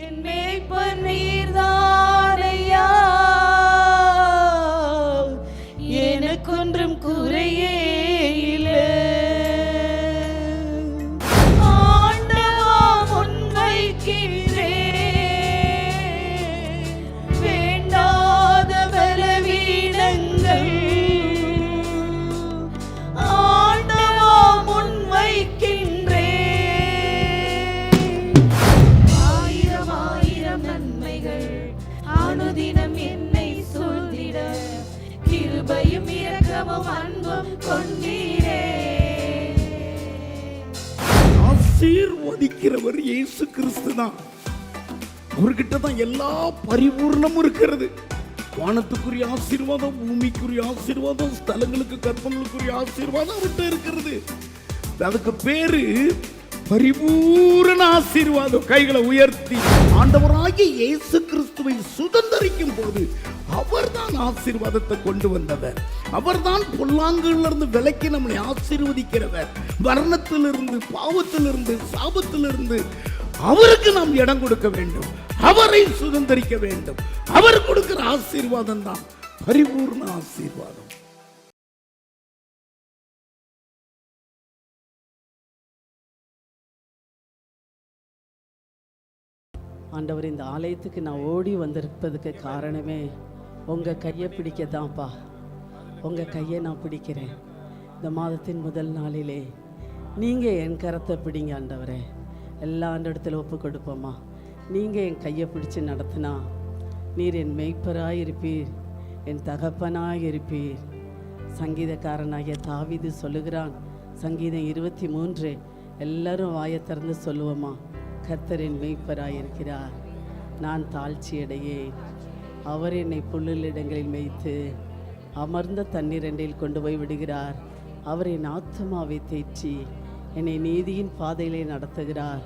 என் மேய்ப்பன் நீர்தானையா, எனக்கொன்றும் குறையே இல்லை. ஆண்டவா முன்வைக்கின்றே வேண்டாத பலவீனங்கள், ஆண்டவா முன்வைக்கின்றே. ஆயிரம் ஆயிரம் நன்மைகள் அனுதினம் என்னை சூழ்ந்திட, கிருபையும் இரக்கமும் அன்பும் கொண்டீரே. ஆசீர்வதிக்கிறவர் இயேசு கிறிஸ்து தான். அவர்கிட்ட தான் எல்லா பரிபூர்ணமும் இருக்கிறது. வானத்துக்குரிய ஆசீர்வாதம், பூமிக்குரிய ஆசீர்வாதம், ஸ்தலங்களுக்கு கற்பங்களுக்குரிய ஆசீர்வாதம் அவர்கிட்ட இருக்கிறது. அதுக்கு பேரு பரிபூரண ஆசீர்வாதம். கைகளை உயர்த்தி ஆண்டவராகிய இயேசு கிறிஸ்துவை சுதந்தரிக்கும் போது அவர்தான் ஆசீர்வாதத்தை கொண்டு வந்தவர். அவர்தான் பொல்லாங்குகளிலிருந்து விலக்கி நம்மை ஆசீர்வதிக்கிறவர். மரணத்திலிருந்து, பாவத்திலிருந்து, சாபத்திலிருந்து அவருக்கு நாம் இடம் கொடுக்க வேண்டும். அவரை சுதந்தரிக்க வேண்டும். அவர் கொடுக்கிற ஆசீர்வாதம் தான் பரிபூர்ண ஆசீர்வாதம். ஆண்டவர், இந்த ஆலயத்துக்கு நான் ஓடி வந்திருப்பதுக்கு காரணமே உங்கள் கையை பிடிக்கதான்ப்பா. உங்கள் கையை நான் பிடிக்கிறேன். இந்த மாதத்தின் முதல் நாளிலே நீங்கள் என் கரத்தை பிடிங்க ஆண்டவரே. எல்லா இடத்துல ஒப்பு கொடுப்போம்மா. நீங்கள் என் கையை பிடிச்சி நடத்தினா நீர் என் மெய்ப்பராக இருப்பீர், என் தகப்பனாக இருப்பீர். சங்கீதக்காரனாகிய தாவீது சொல்லுகிறான், சங்கீதம் 23, எல்லாரும் வாயை திறந்து சொல்லுவோமா, கர்த்தர் என் மெய்ப்பராக இருக்கிறார், நான் தாழ்ச்சியடையேன். அவர் என்னை புல்லிடங்களில் மேய்த்து அமர்ந்த தண்ணீரண்டில் கொண்டு போய் விடுகிறார். அவர் என் ஆத்துமாவை தேற்றி என்னை நீதியின் பாதையிலே நடத்துகிறார்.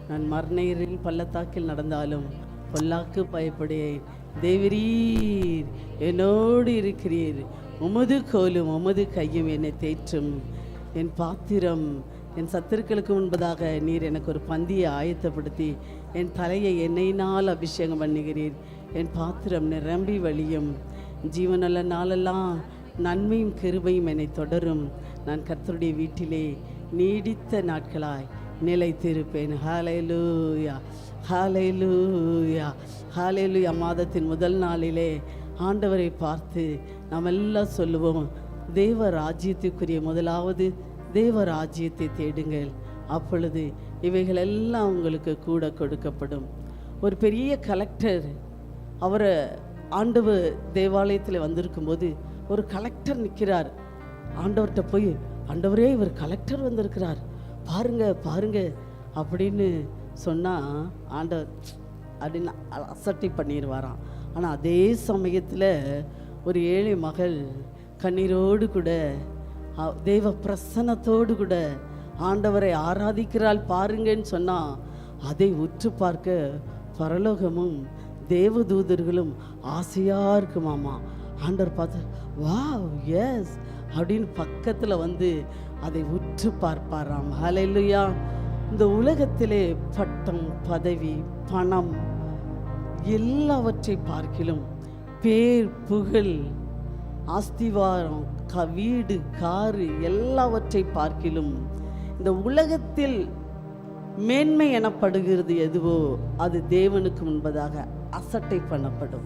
நான் மரணரின் பள்ளத்தாக்கில் நடந்தாலும் பொல்லாக்கு பயப்படேன். தேவரீர் என்னோடு இருக்கிறீர், உமது கோலும் உமது கையும் என்னை தேற்றும். என் பாத்திரம், என் சத்துருக்களுக்கு முன்பதாக நீர் எனக்கு ஒரு பந்தியை ஆயத்தப்படுத்தி என் தலையை எண்ணெயினால் அபிஷேகம் பண்ணுகிறீர். என் பாத்திரம் நிரம்பி வழியும். ஜீவனுள்ள நாளெல்லாம் நன்மையும் கிருபையும் என்னை தொடரும். நான் கர்த்தருடைய வீட்டிலே நீடித்த நாட்களாய் நிலைத்திருப்பேன். ஹல்லேலூயா, ஹல்லேலூயா, ஹல்லேலூயா. மாதத்தின் முதல் நாளிலே ஆண்டவரை பார்த்து நாம் எல்லாம் சொல்லுவோம், தேவ ராஜ்யத்துக்குரிய முதலாவது தேவ ராஜ்யத்தை தேடுங்கள், அப்பொழுது இவைகள் எல்லாம் உங்களுக்கு கூட கொடுக்கப்படும். ஒரு பெரிய கலெக்டர், அவரை ஆண்டவர் தேவாலயத்தில் வந்திருக்கும்போது ஒரு கலெக்டர் நிற்கிறார். ஆண்டவர்கிட்ட போய், ஆண்டவரே இவர் கலெக்டர் வந்திருக்கிறார், பாருங்க பாருங்க அப்படின்னு சொன்னால் ஆண்டவர் அப்படின்னு அசட்டை பண்ணிடுவாராம். ஆனால் அதே சமயத்தில் ஒரு ஏழை மகள் கண்ணீரோடு கூட தேவ பிரசன்னத்தோடு கூட ஆண்டவரை ஆராதிக்கிறாள் பாருங்கன்னு சொன்னால், அதை உற்று பார்க்க பரலோகமும் தேவதூதர்களும் ஆசையாக இருக்குமாமா. ஆண்டவர் பார்த்து, வாவ் எஸ் அப்படின்னு பக்கத்தில் வந்து அதை உற்று பார்ப்பாராம். ஹல்லேலூயா. இந்த உலகத்திலே பட்டம், பதவி, பணம் எல்லாவற்றை பார்க்கிலும் பேர், புகழ், ஆஸ்திவாரம், வீடு, காரு எல்லாவற்றை பார்க்கிலும் இந்த உலகத்தில் மேன்மை எனப்படுகிறது எதுவோ அது தேவனுக்கு முன்பதாக அசட்டை பண்ணப்படும்.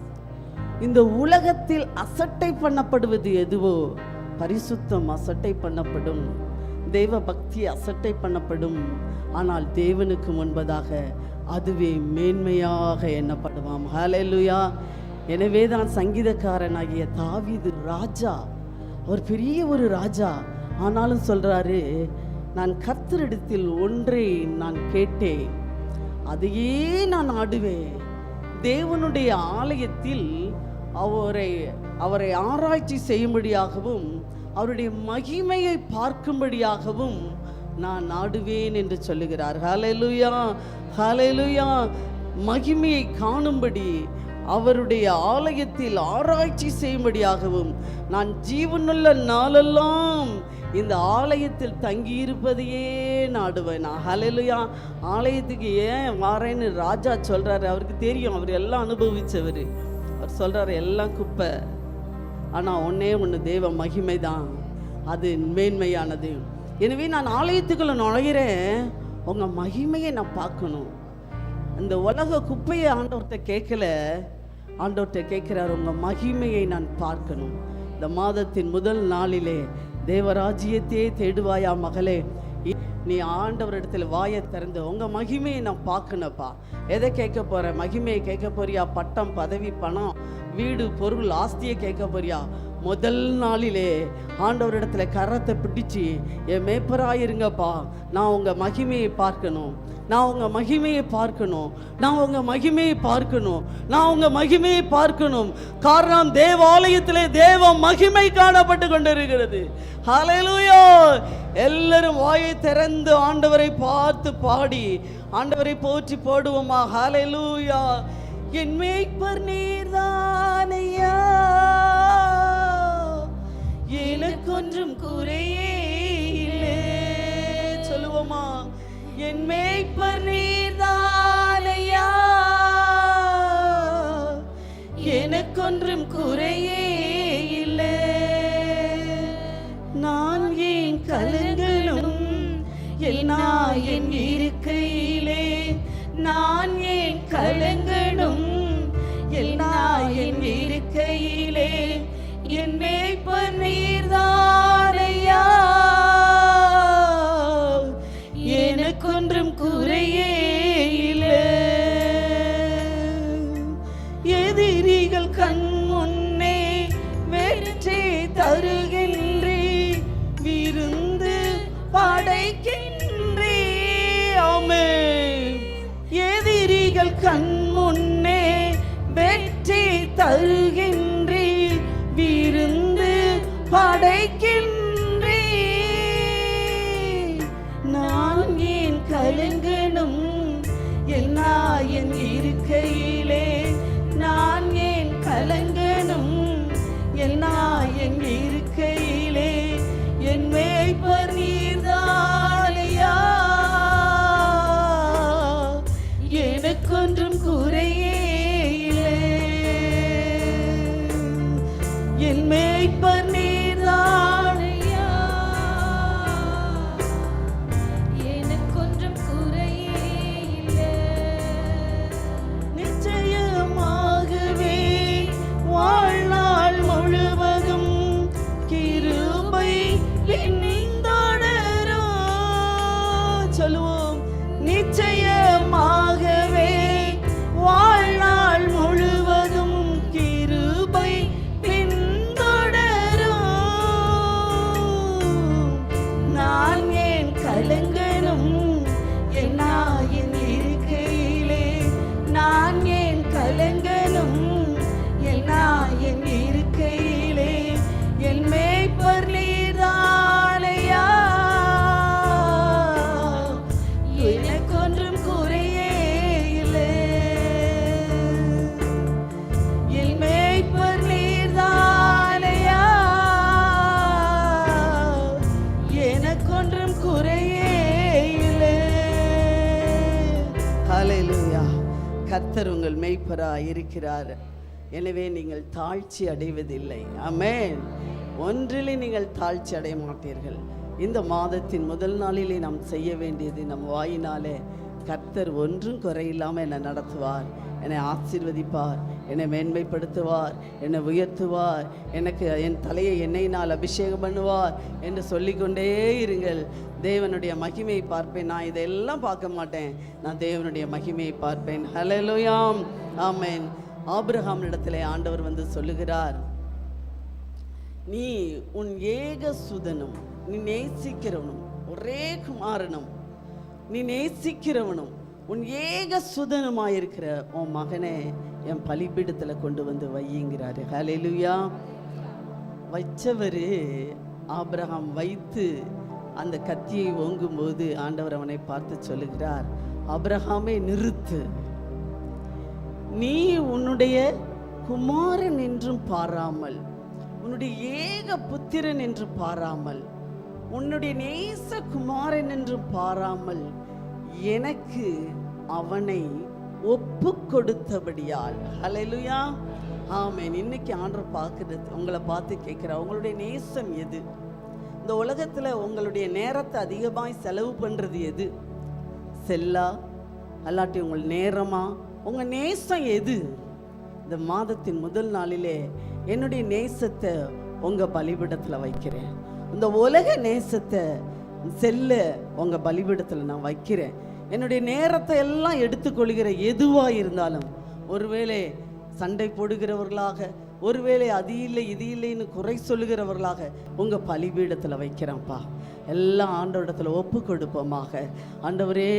இந்த உலகத்தில் அசட்டை பண்ணப்படுவது எதுவோ பரிசுத்தம் அசட்டை பண்ணப்படும், தெய்வ பக்தி அசட்டை பண்ணப்படும். ஆனால் தேவனுக்கு முன்பதாக அதுவே மேன்மையாக எண்ணப்படுவாம். ஹல்லேலூயா. எனவே தான் சங்கீதக்காரனாகிய தாவீது ராஜா, அவர் பெரிய ஒரு ராஜா, ஆனாலும் சொல்றாரு, நான் கர்த்தரிடத்தில் ஒன்றை நான் கேட்டேன், அதையே நான் ஆடுவேன். தேவனுடைய ஆலயத்தில் அவரை ஆராய்ச்சி செய்யும்படியாகவும் அவருடைய மகிமையை பார்க்கும்படியாகவும் நான் ஆடுவேன் என்று சொல்லுகிறார். ஹல்லேலூயா, ஹல்லேலூயா. மகிமையை காணும்படி, அவருடைய ஆலயத்தில் ஆராய்ச்சி செய்யும்படியாகவும் நான் ஜீவனுள்ள நாளெல்லாம் இந்த ஆலயத்தில் தங்கியிருப்பதையே நாடுவேன். ஹல்லேலூயா. ஆலயத்துக்கு ஏன் வாரேன்னு ராஜா சொல்றாரு. அவருக்கு தெரியும், அவர் எல்லாம் அனுபவிச்சவர். அவர் சொல்றாரு, எல்லாம் குப்பை, ஆனால் ஒன்னே ஒன்று தேவ மகிமை தான், அது மேன்மையானது. எனவே நான் ஆலயத்துக்குள்ள நுழைகிறேன், உங்கள் மகிமையை நான் பார்க்கணும். இந்த உலக குப்பையை ஆண்டவர்கிட்ட கேட்கல, ஆண்டவர்கிட்ட கேட்குறாரு, உங்கள் மகிமையை நான் பார்க்கணும். இந்த மாதத்தின் முதல் நாளிலே தேவராஜ்யத்தையே தேடுவாயா மகளே, நீ ஆண்டவர் இடத்துல வாயை திறந்து உங்கள் மகிமையை நான் பார்க்கணுப்பா. எதை கேட்க போகிற? மகிமையை கேட்க போறியா? பட்டம், பதவி, பணம், வீடு, பொருள், ஆஸ்தியை கேட்க போறியா? முதல் நாளிலே ஆண்டவர் இடத்துல கரத்தை பிடிச்சி, என் மேய்ப்பராயிருங்கப்பா, நான் உங்கள் மகிமையை பார்க்கணும், நான் உங்கள் மகிமையை பார்க்கணும், நான் உங்கள் மகிமையை பார்க்கணும், நான் உங்கள் மகிமையை பார்க்கணும். காரணம், தேவாலயத்திலே தேவ மகிமை காணப்பட்டு கொண்டிருக்கிறது. ஹல்லேலூயா. எல்லாரும் வாயை திறந்து ஆண்டவரை பார்த்து பாடி ஆண்டவரை போற்றி போடுவோமா? ஹல்லேலூயா. என் மேய்ப்பர் நீர்தானையா, எனக்கொன்றும் குறையே இல்லை. சொல்லுவோமா? என் மேய்ப்பர் நீர்தானையா, எனக்கொன்றும் குறையே இல்லை. நான் ஏன் கலங்கணும் எல்லாம் என் இருக்கையிலே, நான் ஏன் கலங்கணும் எல்லாம் என் இருக்கையிலே, என் மேய்ப்பர் நீர்தானையா, எனக்கொன்றும் குறையே இல்லை. எதிரிகள் கண் முன்னே வெற்றி தருகின்றே, விருந்து படைக்கின்றே. ஆமென். எதிரிகள் கண் முன்னே வெற்றி தருகின்றே, விருந்து படைக்கின்றே. நான் ஏன் கலங்கணும் எல்லாம் என் இருக்கையிலே, நான் ஏன் கலங்கணும் எல்லாம் என் இருக்கையிலே, என் மேய்ப்பர் நீர்தானையா, எனக்கொன்றும் குறையே இல்லை. என் மேய்ப்பர் நீர்தானையா, எனக்கொன்றும் குறையே இல்லை. நிச்சயமாகவே வாழ்நாள் முழுவதும் கிருபை என்னைத் தொடரும். சொல்லுவோம். நிச்சயமாகவே வாழ்நாள் முழுவதும் கிருபை பின்தொடரும். நான் ஏன் கலங்கணும் என்னா என் இருக்கையிலே, நான் ஏன் கலங்கணும் என்னா என் இருக்கையிலே, என் மேய்ப்பர் நீர்தானையா, எனக்கொன்றும் குறையே இல்லை. என் மேய்ப்பர் நீர்தானையா, எனக்கொன்றும் குறையே இல்லை. ஹல்லேலூயா. கர்த்தர் உங்கள் மேய்ப்பராய் இருக்கிறார். எனவே நீங்கள் தாழ்ச்சி அடைவதில்லை. ஆமென். ஒன்றிலே நீங்கள் தாழ்ச்சி அடைய மாட்டீர்கள். இந்த மாதத்தின் முதல் நாளிலே நாம் செய்ய வேண்டியது, நம் வாயினாலே கர்த்தர் ஒன்றும் குறையில்லாமல் என்னை நடத்துவார், என்னை ஆசீர்வதிப்பார், என்னை மேன்மைப்படுத்துவார், என்னை உயர்த்துவார், எனக்கு என் தலையை எண்ணெயினால் அபிஷேகம் பண்ணுவார் என்று சொல்லிக்கொண்டே இருங்கள். தேவனுடைய மகிமையை பார்ப்பேன். நான் இதெல்லாம் பார்க்க மாட்டேன், நான் தேவனுடைய மகிமையை பார்ப்பேன். ஹல்லேலூயா. ஆமென். ஆபிரகாம் இடத்திலே ஆண்டவர் வந்து சொல்லுகிறார், நீ உன் ஏக சுதனும், நீ நேசிக்கிறவனும், ஒரே குமாரனும், நீ நேசிக்கிறவனும், உன் ஏக சுதனுமாயிருக்கிற உன் மகனை என் பலிபீடத்தில் கொண்டு வந்து வையுங்கிறாரு. ஹல்லேலூயா. வச்சவர் ஆபிரகாம் வைத்து அந்த கத்தியை ஓங்கும்போது ஆண்டவர் அவனை பார்த்து சொல்லுகிறார், ஆபிரகாமே நிறுத்து, நீ உன்னுடைய குமாரன் என்றும் பாராமல், உன்னுடைய ஏக புத்திரன் என்று பாராமல், உன்னுடைய நேச குமாரன் என்று பாராமல் எனக்கு அவனை ஒப்பு கொடுத்தபடியால். ஹல்லேலூயா, ஆமென். இன்னைக்கு ஆண்டவர் பார்க்கிறது, உங்களை பார்த்து கேட்கிறார், உங்களுடைய நேசம் எது? இந்த உலகத்துல உங்களுடைய நேரத்தை அதிகமாய் செலவு பண்றது எது? செல்லா அல்லாட்டி உங்கள் நேரமா? உங்க நேசம் எது? இந்த மாதத்தின் முதல் நாளிலே என்னுடைய நேசத்தை உங்க பலிபீடத்துல வைக்கிறேன். இந்த உலக நேசத்தை செல்ல உங்க பலிபீடத்துல நான் வைக்கிறேன். என்னுடைய நேரத்தை எல்லாம் எடுத்துக்கொள்கிற எதுவா இருந்தாலும், ஒருவேளை சண்டை போடுகிறவர்களாக, ஒருவேளை அது இல்லை இது இல்லைன்னு குறை சொல்லுகிறவர்களாக உங்க பலிபீடத்துல வைக்கிறேன்ப்பா. எல்லாம் ஆண்டவரிடத்துல ஒப்பு கொடுப்போமாக. ஆண்டவரே,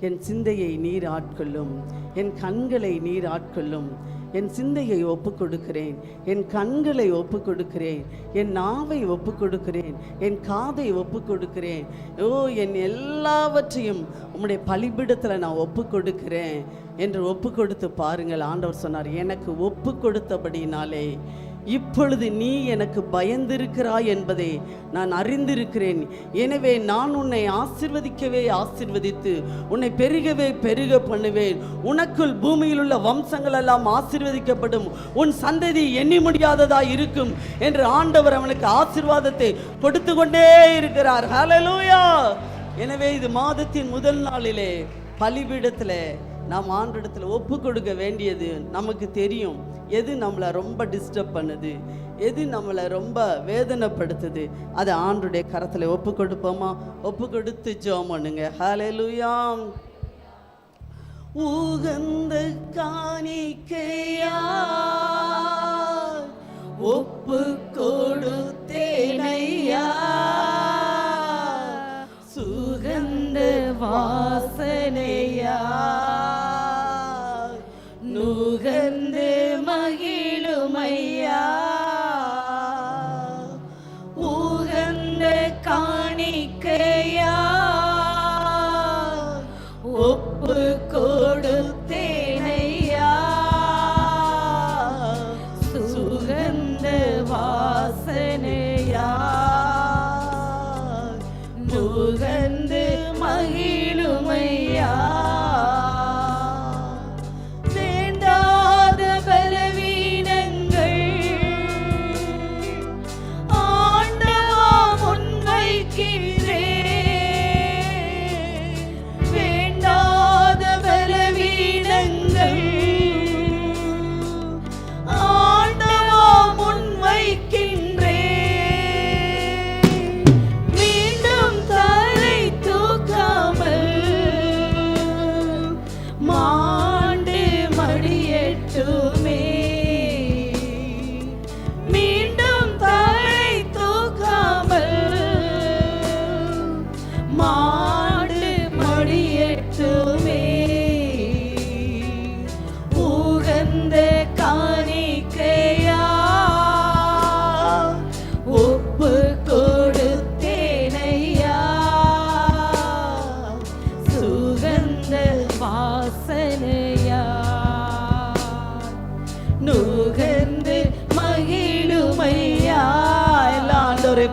என் சிந்தையை நீர் ஆட்கொள்ளும், என் கண்களை நீர் ஆட்கொள்ளும். என் சிந்தையை ஒப்பு கொடுக்கிறேன், என் கண்களை ஒப்பு கொடுக்கிறேன், என் நாவை ஒப்பு கொடுக்கிறேன், என் காதை ஒப்பு கொடுக்கிறேன். ஓ, என் எல்லாவற்றையும் உம்முடைய பலிபீடத்தில் நான் ஒப்பு கொடுக்கிறேன் என்று ஒப்பு கொடுத்து பாருங்கள். ஆண்டவர் சொன்னார், எனக்கு ஒப்பு கொடுத்தபடினாலே இப்பொழுது நீ எனக்கு பயந்திருக்கிறாய் என்பதை நான் அறிந்திருக்கிறேன். எனவே நான் உன்னை ஆசீர்வதிக்கவே ஆசீர்வதித்து உன்னை பெருகவே பெருக பண்ணுவேன். உனக்குள் பூமியில் உள்ள வம்சங்கள் எல்லாம் ஆசீர்வதிக்கப்படும், உன் சந்ததி எண்ணி முடியாததாய் இருக்கும் என்று ஆண்டவர் அவனுக்கு ஆசீர்வாதத்தை கொடுத்து கொண்டே இருக்கிறார். ஹல்லேலூயா. எனவே இது மாதத்தின் முதல் நாளிலே பலிபீடத்தில் நாம் ஆண்டவரிடத்தில் ஒப்பு கொடுக்க வேண்டியது நமக்கு தெரியும். எது நம்மளை ரொம்ப டிஸ்டர்ப் பண்ணுது, எது நம்மளை ரொம்ப வேதனைப்படுத்துது, அதை ஆண்டவருடைய கரத்தில் ஒப்பு கொடுப்போமா? ஒப்பு கொடுத்து ஜெபம் பண்ணுங்க. ஹல்லேலூயா. உகந்த காணிக்கையா ஒப்பு கொடுத்தேனையா, சுகந்த வாசனையா நுகர்ந்து மகிழுமையா. உகந்த காணிக்கையா ஒப்பு கொடுத்தேனையா, சுகந்த வாசனையா நுகர்ந்து மகிழுமையா.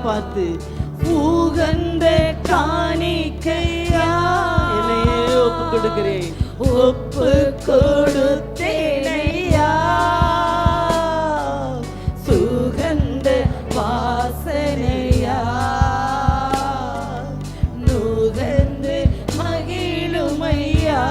பார்த்து உகந்த காணிக்கையா என்னையே ஒப்பு கொடுக்கிறேன், ஒப்பு கொடுத்தேனையா, சுகந்த வாசனையா நுகர்ந்து மகிழுமையா,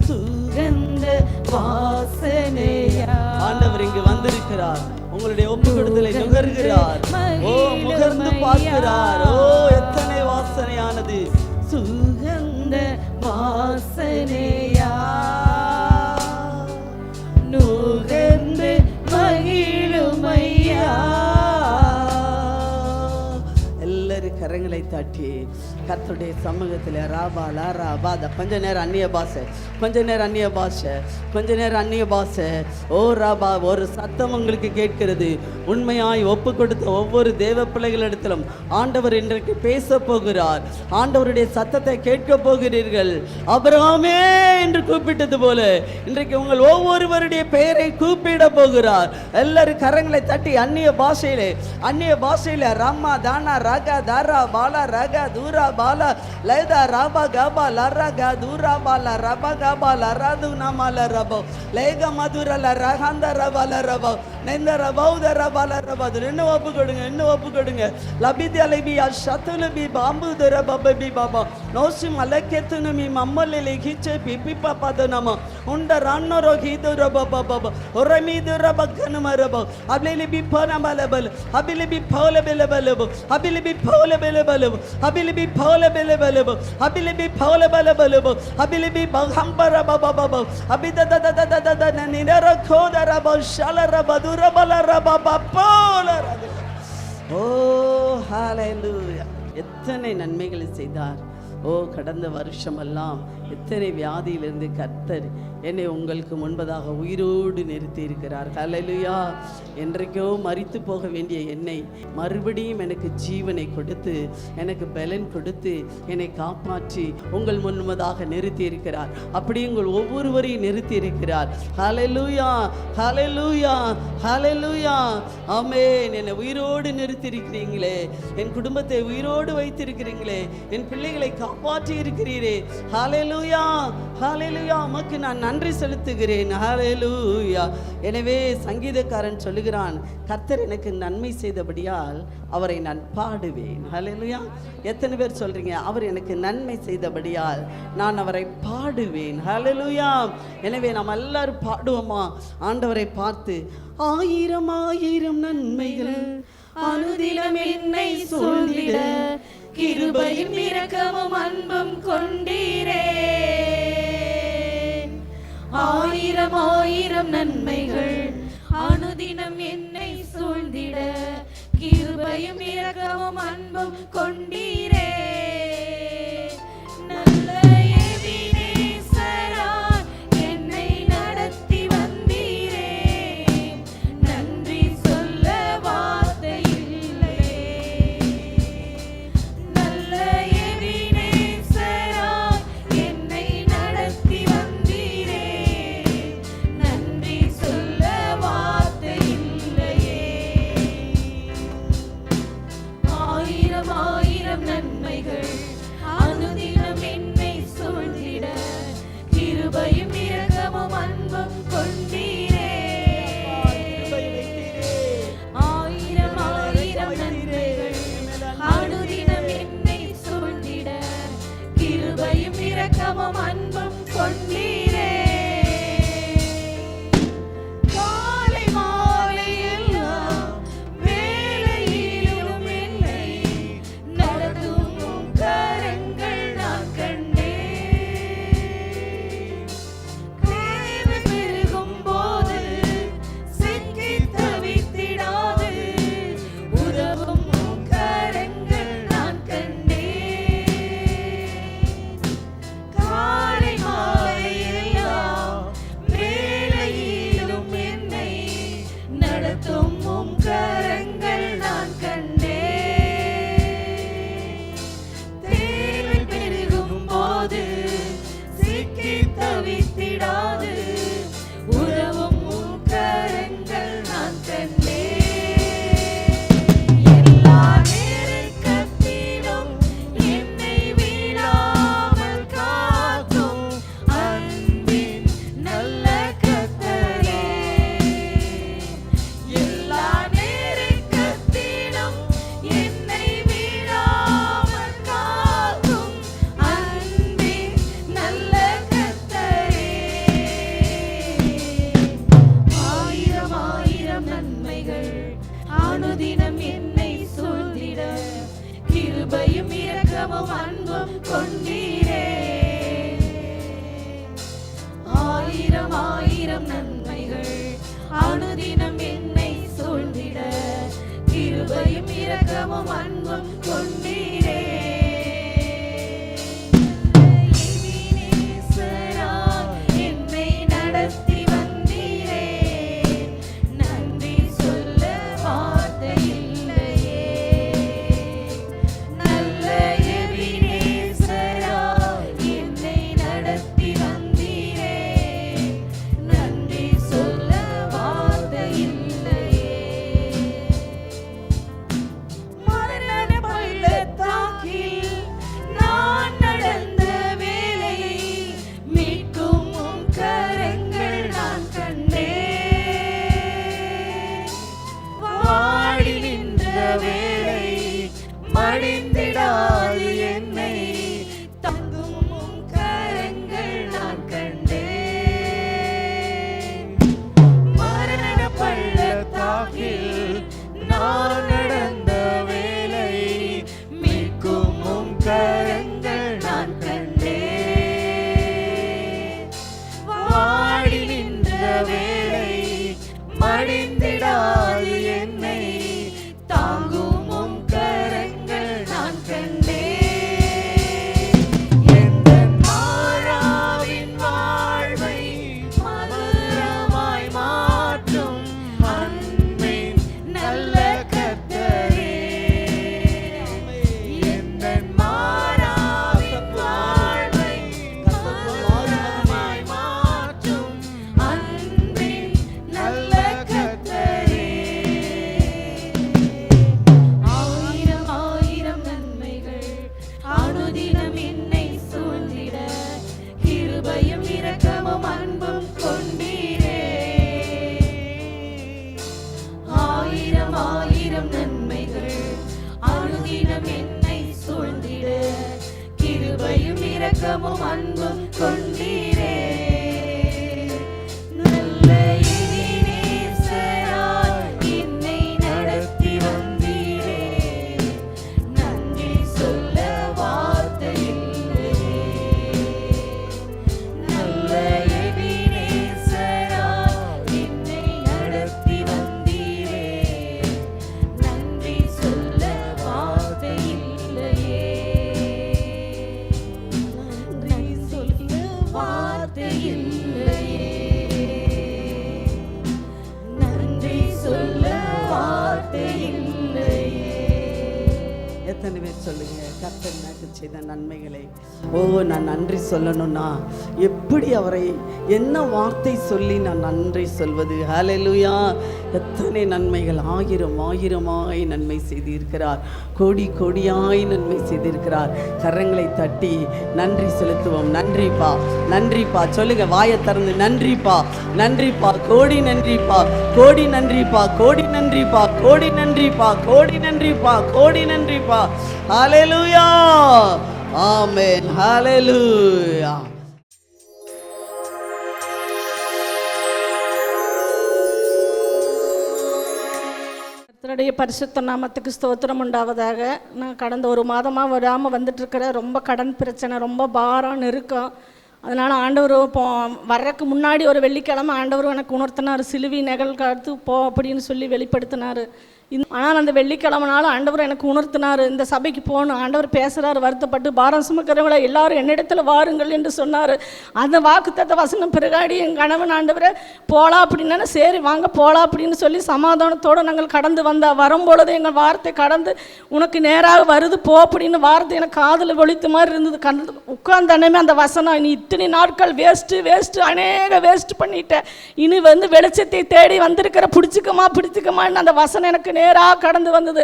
சுகந்த வாசனையா. ஆண்டவர் இங்கு வந்திருக்கிறார், உங்களுடைய ஒப்பு கொடுத்தலை நுகர்கிறார். ஓ, முகர்ந்து பார்க்கிறார். ஓ, எத்தனை வாசனையானது, சுகந்த வாசனையா நுகர்ந்து மகிழுமையா. எல்லாரும் கரங்களை தட்டி கர்த்தருடைய சமூகத்தில் ராபா லாரா பாதா கொஞ்ச நேரம் அந்நிய பாஷை, கொஞ்ச நேரம் அந்நிய பாஷை, கொஞ்ச நேரம் அந்நிய பாஷை. ஓ ராபா, ஒரு சத்தம் உங்களுக்கு கேட்கிறது. உண்மையாய் ஒப்பு கொடுத்த ஒவ்வொரு தேவ பிள்ளைகளிடத்திலும் ஆண்டவர் இன்றைக்கு பேச போகிறார். ஆண்டவருடைய சத்தத்தை கேட்க போகிறீர்கள். ஆபிரகாமே என்று கூப்பிட்டது போல இன்றைக்கு உங்கள் ஒவ்வொருவருடைய பெயரை கூப்பிட போகிறார். எல்லாரும் கரங்களை தட்டி அந்நிய பாஷையிலே ரம்மா தானா ராகா தாரா பாலா ராகா தூரா பாலா லைதா ராபா காபா லரா கா தூரா பாலா ரபா காபா லராது நாமால ரபோ லேக மதுரல ரகாந்த ரபால ரபோ நெந்த ரபௌத ரபால ரபாது. இன்னும் ஒப்பு கொடுங்க. லபிதி அலைபியா சத்துலபி பாம்பு தர பபபி பாபா நோசி மலக்கெத்துனு மீ மம்மலிலே கிச்சே பிபி பாபாத நம உண்ட ரான்னோரோ கீது ரபா பாபா ஒரமீது ரபக்கனு மரபோ அபிலிபி பனமலபல் அபிலிபி பௌலபலபலபோ அபிலிபி பௌலபலபலபோ அபிலிபி பௌலபலபலபோ அபிலிபி பௌலபலபலபோ அபிலிபி பகம்பர பாபா அபிதததததத நிரர கோதர பஷலர பதுரபல ரபா போல. ஓ ஹalleluya. எத்தனை நன்மைகளை செய்தார். ஓ கடந்த வருஷமெல்லாம் எத்தனை வியாதியிலிருந்து கர்த்தர் என்னை உங்களுக்கு முன்பதாக உயிரோடு நிறுத்தி இருக்கிறார். ஹல்லேலூயா. என்றைக்கோ மரித்து போக வேண்டிய என்னை மறுபடியும் எனக்கு ஜீவனை கொடுத்து, எனக்கு பலன் கொடுத்து, என்னை காப்பாற்றி உங்கள் முன்பதாக நிறுத்தி இருக்கிறார். அப்படி உங்கள் ஒவ்வொருவரையும் நிறுத்தி இருக்கிறார். ஹல்லேலூயா, ஹல்லேலூயா, ஹல்லேலூயா. ஆமென். என்னை உயிரோடு நிறுத்தி இருக்கிறீங்களே, என் குடும்பத்தை உயிரோடு வைத்திருக்கிறீங்களே, என் பிள்ளைகளை காப்பாற்றி இருக்கிறீரே. ஹல்லேலூயா, ஹல்லேலூயா. உமக்கு நான் நன்றி செலுத்துகிறேன். ஹல்லேலூயா. எனவே சங்கீதக்காரன் சொல்லுகிறான், கர்த்தர் எனக்கு நன்மை செய்தபடியால் அவரை நான் பாடுவேன். ஹல்லேலூயா. எத்தனை பேர் சொல்றீங்க, அவர் எனக்கு நன்மை செய்தபடியால் நான் அவரை பாடுவேன்? ஹல்லேலூயா. எனவே நாம் எல்லாரும் பாடுவோமா ஆண்டவரை பார்த்து? ஆயிரம் ஆயிரம் நன்மைகள் அனுதினம் என்னை சொல்லிட கிருபையும் இரக்கமும் அன்பும் கொண்டீரே. ஆயிரம் ஆயிரம் நன்மைகள் அனுதினம் என்னை சூழ்ந்திட கிருபையும் இரக்கமும் அன்பும் கொண்டீரே. நல்ல எபினேசராய் என்னை நடத்தி வந்தீரே. நன்றி சொல்ல வார்த்தை இல்லை. நல்ல எபினேசராய் என்னை நடத்தி வந்தீரே. நன்றி சொல்ல வார்த்தை இல்லையே. ஆயிரம் ஆயிரம் நன்மைகள் அனுதினம் என்னை சூழ்ந்திட கிருபையும் இரக்கமும் அன்பும் கொண்டீரே. ஆயிரம் ஆயிரம் நன்மைகள் அனுதினம் என்னை சூழ்ந்திட கிருபையும் இரக்கமும் அன்பும் கொண்டீரே. காலை மாலை எல்லா வேளையிலும் என்னை நடத்தும் உம் கரங்கள் நான் கண்டேன். தேவை பெருகும் போது சிக்கி தவித்திடாது உதவும் உம் கரங்கள் நான் கண்டேன். காலை மாலை எல்லா வேளையிலும் என்னை நடத்தும் உம் கரங்கள் நான் கண்டேன். தேவை பெருகும் போது சிக்கி தவித்திடாது உதவும் உம் கரங்கள் நான் கண்டேன். எல்லா நெருக்கத்திலும் என்னை விடாமல் காக்கும் அன்பின் நல்ல கர்த்தரே. எல்லா நெருக்கத்திலும் என்னை விடாமல் காக்கும் அன்பின் நல்ல கர்த்தரே. ஆயிரம் ஆயிரம் நன்மைகள் அனுதினம் என்னை சூழ்ந்திட கிருபையும் இரக்கமும் அன்பும் கொண்டீரே. ஆயிரம் ஆயிரம் நன்மைகள் அனுதினம் என்னை சூழ்ந்திட கிருபையும் இரக்கமும் அன்பும் கொண்டீரே. இரக்கமும் அன்பும் கொண்டீரே. ஆயிரம் ஆயிரம் நன்மைகள் அனுதினம் என்னை சூழ்ந்திட, கிருபையும் இரக்கமும் அன்பும் கொண்டீரே. நல்ல எபினேசராய் என்னை நடத்தி வந்தீரே. நன்றி சொல்ல வார்த்தை இல்லையே. நல்ல எபினேசராய் என்னை நடத்தி வந்தீரே. நன்றி சொல்ல வார்த்தை இல்லையே. நன்றி சொல்ல வார்த்தை இல்லையே. நன்றி சொல்ல வார்த்தை இல்லையே. எத்தனை பேர் சொல்லுங்க, கர்த்தர் எனக்கு செய்த நன்மைகளை நான் நன்றி சொல்லணும்னா எப்படி அவரை என்ன வார்த்தை சொல்லி நான் நன்றி சொல்வது? ஹல்லேலூயா. எத்தனை நன்மைகள், ஆயிரம் ஆயிரமாய் நன்மை செய்திருக்கிறார், கோடி கோடியாய் நன்மை செய்திருக்கிறார். கரங்களை தட்டி நன்றி செலுத்துவோம். நன்றிப்பா, நன்றிப்பா சொல்லுங்க, வாயை திறந்து நன்றிப்பா, நன்றிப்பா, கோடி நன்றிப்பா, கோடி நன்றிப்பா, கோடி நன்றிப்பா, கோடி நன்றிப்பா, கோடி நன்றிப்பா, கோடி நன்றிப்பா. ஹல்லேலூயா, ஆமென், ஹல்லேலூயா. கர்த்தருடைய பரிசுத்த நாமத்துக்கு ஸ்தோத்திரம் உண்டாவதாக. நான் கடந்த ஒரு மாதமாக வராமல் வந்துட்டுருக்கிற ரொம்ப கடன் பிரச்சனை, ரொம்ப பாரம் நெருக்கம். அதனால் ஆண்டவர் வர்றதுக்கு முன்னாடி ஒரு வெள்ளிக்கிழமை ஆண்டவர் எனக்கு உணர்த்தினார், சிலுவை நெகல் காத்து போ அப்படின்னு சொல்லி வெளிப்படுத்தினார். ஆனால் அந்த வெள்ளிக்கிழமைனாலும் ஆண்டவர் எனக்கு உணர்த்தினார், இந்த சபைக்கு போகணும். ஆண்டவர் பேசுகிறார், வருத்தப்பட்டு பாரம் சுமக்கிறவங்களை எல்லாரும் என்னிடத்தில் வாருங்கள் என்று சொன்னார். அந்த வாக்குத்தத்த வசனம் பிறகாடி என் கணவன் ஆண்டவரை போகலாம் அப்படின்னா, சரி வாங்க போகலாம் அப்படின்னு சொல்லி சமாதானத்தோடு நாங்கள் கடந்து வரும்பொழுது எங்கள் வார்த்தை கடந்து உனக்கு நேராக வருது போ அப்படின்னு வார்த்தை எனக்கு காதில் ஒழித்த மாதிரி இருந்தது. உட்கார்ந்தனமே அந்த வசனம், நீ இத்தனை நாட்கள் வேஸ்ட்டு அநேக வேஸ்ட் பண்ணிட்டேன், இனி வெளிச்சத்தை தேடி வந்திருக்கிற பிடிச்சிக்கமான்னு அந்த வசனம் எனக்கு நேராக கடந்து வந்தது.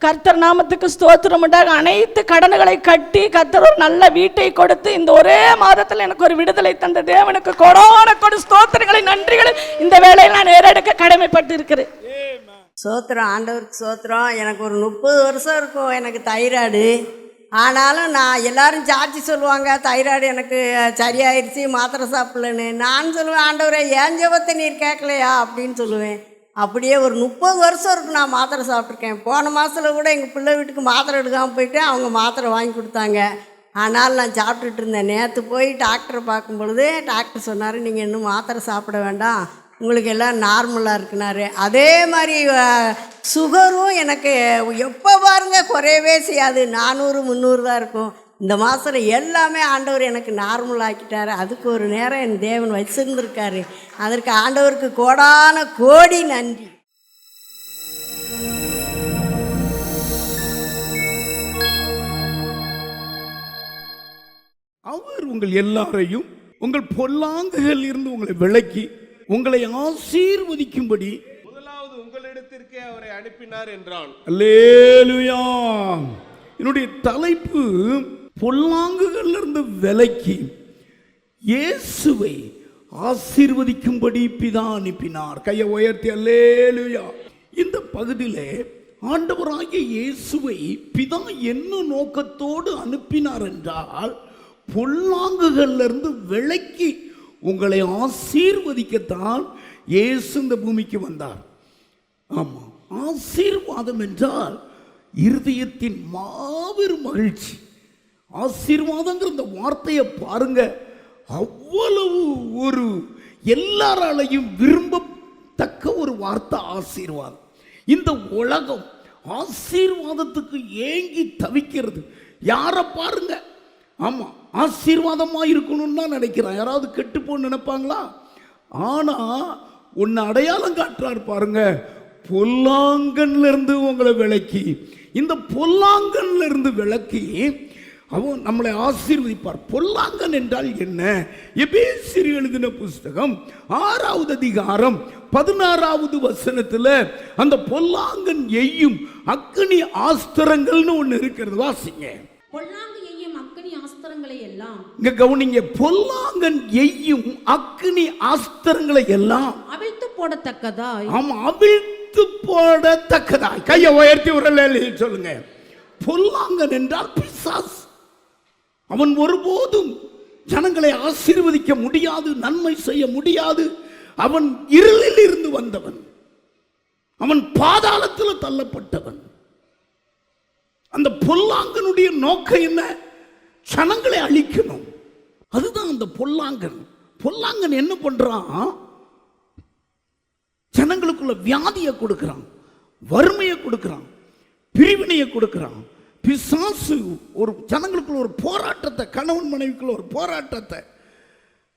கர்த்தர் நாமத்துக்கு ஸ்தோத்திரம் உண்டாக. அனைத்து கடன்களை கட்டி கர்த்தர் ஒரு நல்ல வீட்டை கொடுத்து இந்த ஒரே மாதத்தில் எனக்கு ஒரு விடுதலை தந்த தேவனுக்கு கொடான கொடு ஸ்தோத்திரங்களை நன்றிகளை இந்த வேளையில் நான் ஏறெடுக்க கடமைப்பட்டு இருக்கிறேன். சோத்திரம், ஆண்டவருக்கு சோத்திரம். எனக்கு ஒரு 30 வருஷம் இருக்கும் எனக்கு தைராய்டு. ஆனாலும் நான் எல்லாரும் சாட்சி சொல்லுவாங்க, தைராய்டு எனக்கு சரியாயிருச்சு, மாத்திரை சாப்பிடலன்னு. நான் சொல்லுவேன், ஆண்டவரே ஏன் ஜெபத்தை நீர் கேட்கலையா அப்படின்னு சொல்லுவேன். அப்படியே ஒரு 30 வருஷம் இருக்கும் நான் மாத்திரை சாப்பிட்ருக்கேன். போன மாதத்தில் கூட எங்கள் பிள்ளை வீட்டுக்கு மாத்திரை எடுக்காமல் போயிட்டேன், அவங்க மாத்திரை வாங்கி கொடுத்தாங்க. ஆனால் நான் சாப்பிட்டுட்டு இருந்தேன். நேற்று போய் டாக்டரை பார்க்கும் பொழுது டாக்டர் சொன்னார், நீங்கள் இன்னும் மாத்திரை சாப்பிட வேண்டாம், உங்களுக்கு எல்லாம் நார்மலாக இருக்குனாரு. அதே மாதிரி சுகரும் எனக்கு எப்போ பாருங்கள் குறையவே செய்யாது, 400-300 தான் இருக்கும். இந்த மாதத்தில் எல்லாமே ஆண்டவர் எனக்கு நார்மல் ஆக்கிட்டார். அதுக்கு ஒரு நேரம் என் தேவன் வச்சிருந்துருக்காரு. அதற்கு ஆண்டவருக்கு கோடான கோடி நன்றி. அவர் உங்கள் எல்லாரையும் உங்கள் பொல்லாங்குகள் இருந்து உங்களை விலக்கி உங்களை ஆசீர்வதிக்கும்படி முதலாவது உங்களிடத்திற்கே அவரை அனுப்பினார் என்றான். அல்லேலூயா. என்னுடைய தலைப்பு பொல்லாங்குகள் இருந்து விலக்கி இயேசுவை ஆசீர்வதிக்கும்படி பிதா அனுப்பினார். கையை உயர்த்தி அல்லேலூயா. இந்த பகுதியிலே ஆண்டவராகிய இயேசுவை பிதா என்ன நோக்கத்தோடு அனுப்பினார் என்றால், பொல்லாங்குகளிலிருந்து விலக்கி உங்களை ஆசீர்வதிக்கத்தான் இயேசு இந்த பூமிக்கு வந்தார். ஆமா, ஆசீர்வாதம் என்றால் இருதயத்தின் மாபெரும் மகிழ்ச்சி. ஆசீர்வாதங்கிற இந்த வார்த்தையை பாருங்க, அவ்வளவு ஒரு எல்லாராலையும் விரும்பத்தக்க ஒரு வார்த்தை ஆசீர்வாதம். இந்த உலகம் ஆசீர்வாதத்துக்கு ஏங்கி தவிக்கிறது. யாரை பாருங்க, ஆமா ஆசீர்வாதமா இருக்கணும்னு தான் நினைக்கிறான். யாராவது கெட்டு போன்னு நினைப்பாங்களா? ஆனா ஒன்னு அடையாளம் காட்டுறாரு பாருங்க, பொல்லாங்கன்ல இருந்து உங்களை விலக்கி, இந்த பொல்லாங்கன்ல இருந்து விலக்கி அவன் நம்மளை ஆசீர்வதிப்பார். பொல்லாங்கன் என்றால் என்ன? எபேசியர் எழுதின புஸ்தகம் 6வது அதிகாரம் 16வது வசனத்துல அந்த பொல்லாங்கன் எய்யும் அக்கினி ஆஸ்திரங்கள்னு ஒண்ணு இருக்கிறது. வாசிங்க. பொல்லாங்கு எய்யும் அக்கினி ஆஸ்திரங்கள் ஆஸ்திரங்களை எல்லாம் இங்க கவனிங்க, பொல்லாங்கன் எய்யும் அக்னி ஆஸ்திரங்களை எல்லாம் அவிழ்த்து போடத்தக்கதாய். ஆமா, அவிழ்த்து போடத்தக்கதாய். கையை உயர்த்தி ஒரு சொல்லுங்க. பொல்லாங்கன் என்றால் பிசாசு. அவன் ஒருபோதும் ஜனங்களை ஆசீர்வதிக்க முடியாது, நன்மை செய்ய முடியாது. அவன் இருளில் இருந்து வந்தவன், அவன் பாதாளத்தில் தள்ளப்பட்டவன். அந்த பொல்லாங்கனுடைய நோக்கம் என்ன? ஜனங்களை அழிக்கணும். அதுதான் அந்த பொல்லாங்கன். பொல்லாங்கன் என்ன பண்றான்? ஜனங்களுக்குள்ள வியாதியை கொடுக்கிறான், வறுமையை கொடுக்கிறான், பிரிவினையை கொடுக்கிறான். பிசாசு ஒரு ஜனங்களுக்குள்ள ஒரு போராட்டத்தை, கணவன் மனைவிக்குள்ள ஒரு போராட்டத்தை,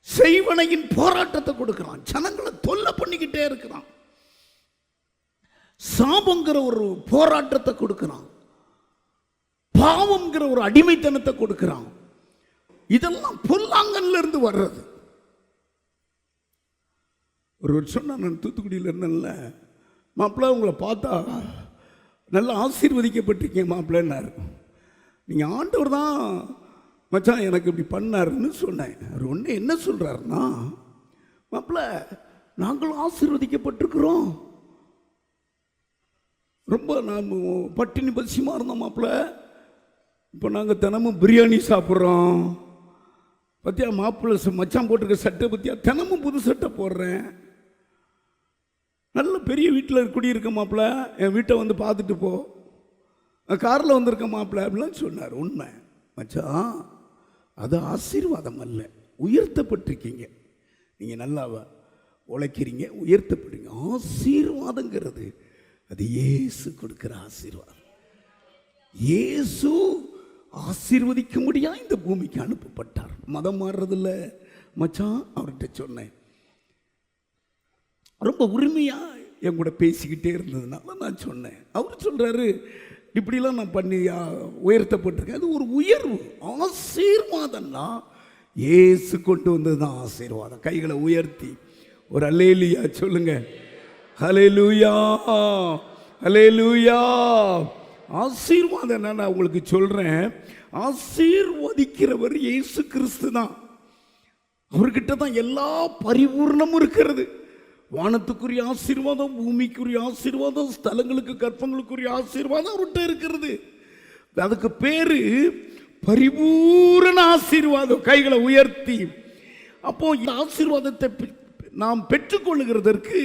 செய்வனையின் போராட்டத்தை கொடுக்கிறான். ஜனங்களை தொல்லை பண்ணிக்கிட்டே இருக்கிறான். சாபங்கிற ஒரு போராட்டத்தை கொடுக்கிறான், பாவம்ங்கிற ஒரு அடிமைத்தனத்தை கொடுக்கிறான். இதெல்லாம் பொல்லாங்கன்ல இருந்து வர்றது. ஒரு சொன்னா, நான் தூத்துக்குடியில் இருந்தேன்ல, மாப்பிள்ள உங்களை பார்த்தா நல்லா ஆசீர்வதிக்கப்பட்டிருக்கீங்க மாப்பிள்ளைன்னாரு. நீங்கள் ஆண்டவர் தான் மச்சான் எனக்கு இப்படி பண்ணாருன்னு சொன்னேன். அவர் ஒன்று என்ன சொல்கிறாருன்னா, மாப்பிள்ள நாங்களும் ஆசீர்வதிக்கப்பட்டிருக்கிறோம், ரொம்ப நாம் பட்டினி பசியமாக இருந்தோம் மாப்பிள்ள, இப்போ நாங்கள் தினமும் பிரியாணி சாப்பிட்றோம். பத்தியா மாப்பிள்ள மச்சான் போட்டிருக்க சட்டை பற்றியா, தினமும் புது சட்டை போடுறேன், நல்ல பெரிய வீட்டில் குடியிருக்க மாப்பிள்ள, என் வீட்டை வந்து பார்த்துட்டு போ, காரில் வந்திருக்க மாப்பிள்ள அப்படிலாம் சொன்னார். உண்மை மச்சான், அது ஆசீர்வாதம் அல்ல, உயர்த்தப்பட்டிருக்கீங்க. நீங்கள் நல்லா உழைக்கிறீங்க, உயர்த்தப்படுறீங்க. ஆசீர்வாதங்கிறது அது இயேசு கொடுக்குற ஆசீர்வாதம். இயேசு ஆசீர்வதிக்க முடியா இந்த பூமிக்கு அனுப்பப்பட்டார். மதம் மாறுறதில்ல மச்சான். அவர்கிட்ட சொன்னேன், ரொம்ப உரிமையாக என் கூட பேசிக்கிட்டே இருந்ததுனால நான் சொன்னேன். அவர் சொல்கிறாரு, இப்படிலாம் நான் பண்ணி உயர்த்தப்பட்டிருக்கேன். அது ஒரு உயர்வு. ஆசீர்வாதம்னா இயேசு கொண்டு வந்தது தான் ஆசீர்வாதம். கைகளை உயர்த்தி ஒரு அல்லேலூயா சொல்லுங்க. ஹல்லேலூயா, ஹல்லேலூயா. ஆசீர்வாதம் என்ன நான் உங்களுக்கு சொல்கிறேன். ஆசீர்வதிக்கிறவர் இயேசு கிறிஸ்து தான். அவர்கிட்ட தான் எல்லா பரிபூர்ணமும் இருக்கிறது. வானத்துக்குரிய ஆசீர்வாதம், பூமிக்குரிய ஆசீர்வாதம், ஸ்தலங்களுக்கு கற்பங்களுக்குரிய ஆசீர்வாதம் அவர்கிட்ட இருக்கிறது. அதுக்கு பேரு பரிபூரண ஆசீர்வாதம். கைகளை உயர்த்தி. அப்போ இந்த ஆசீர்வாதத்தை நாம் பெற்றுக்கொள்ளுகிறதற்கு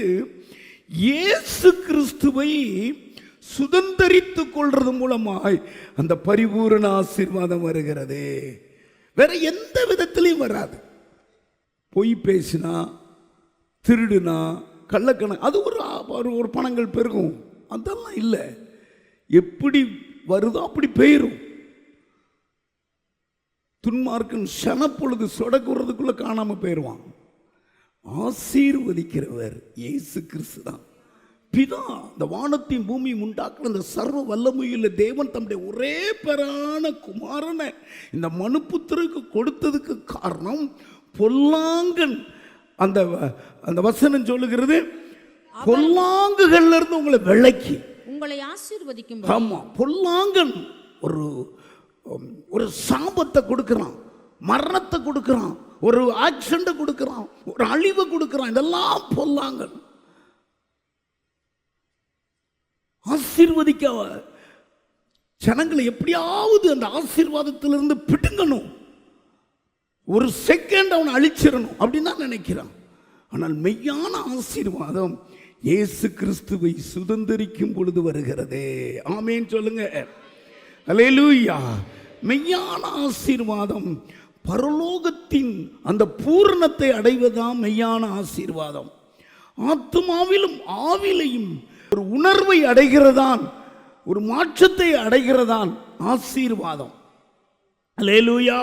இயேசு கிறிஸ்துவை சுதந்தரித்துக் கொள்றது மூலமாய் அந்த பரிபூரண ஆசீர்வாதம் வருகிறது. வேற எந்த விதத்திலையும் வராது. பொய் பேசினா, திருடுனா, கள்ளக்கணக்கு, அது ஒரு பணங்கள் பெருகும். அதெல்லாம் இல்லை. எப்படி வருதோ அப்படி பெயரும். துன்மார்க்கன் சனப்பொழுது சொடக்குறதுக்குள்ள காணாம போயிடுவான். ஆசீர்வதிக்கிறவர் இயேசு கிறிஸ்து தான். பிதா இந்த வானத்தையும் பூமியும் உண்டாக்குற அந்த சர்வ வல்லமையுள்ள தேவன் தம்முடைய ஒரே பேரான குமாரனை இந்த மனுபுத்திரருக்கு கொடுத்ததுக்கு காரணம் பொல்லாங்கன். அந்த அந்த வசனம் சொல்லுகிறது, பொல்லாங்குகள்ல இருந்து உங்களை விலக்கி உங்களை ஆசீர்வதிக்கும். ஆமா, பொல்லாங்கன் ஒரு சாபத்தை கொடுக்கிறான், மரணத்தை கொடுக்கிறான், ஒரு ஆக்சிடென்ட் கொடுக்கிறான், ஒரு அழிவை கொடுக்கிறான். இதெல்லாம் பொல்லாங்கன். ஆசீர்வதிக்க ஜனங்களை எப்படியாவது அந்த ஆசீர்வாதத்திலிருந்து பிடுங்கணும். ஒரு செகண்ட் அவனை அழிச்சிடணும் அப்படின்னு தான் நினைக்கிறான். ஆனால் மெய்யான ஆசீர்வாதம் இயேசு கிறிஸ்துவை சுதந்தரிக்கும் பொழுது வருகிறதே. ஆமேன் சொல்லுங்க. அல்லேலூயா. மெய்யான ஆசீர்வாதம் பரலோகத்தின் அந்த பூரணத்தை அடைவதுதான் மெய்யான ஆசீர்வாதம். ஆத்துமாவிலும் ஆவிலையும் ஒரு உணர்வை அடைகிறதான், ஒரு மாற்றத்தை அடைகிறதான் ஆசீர்வாதம். அல்லேலூயா.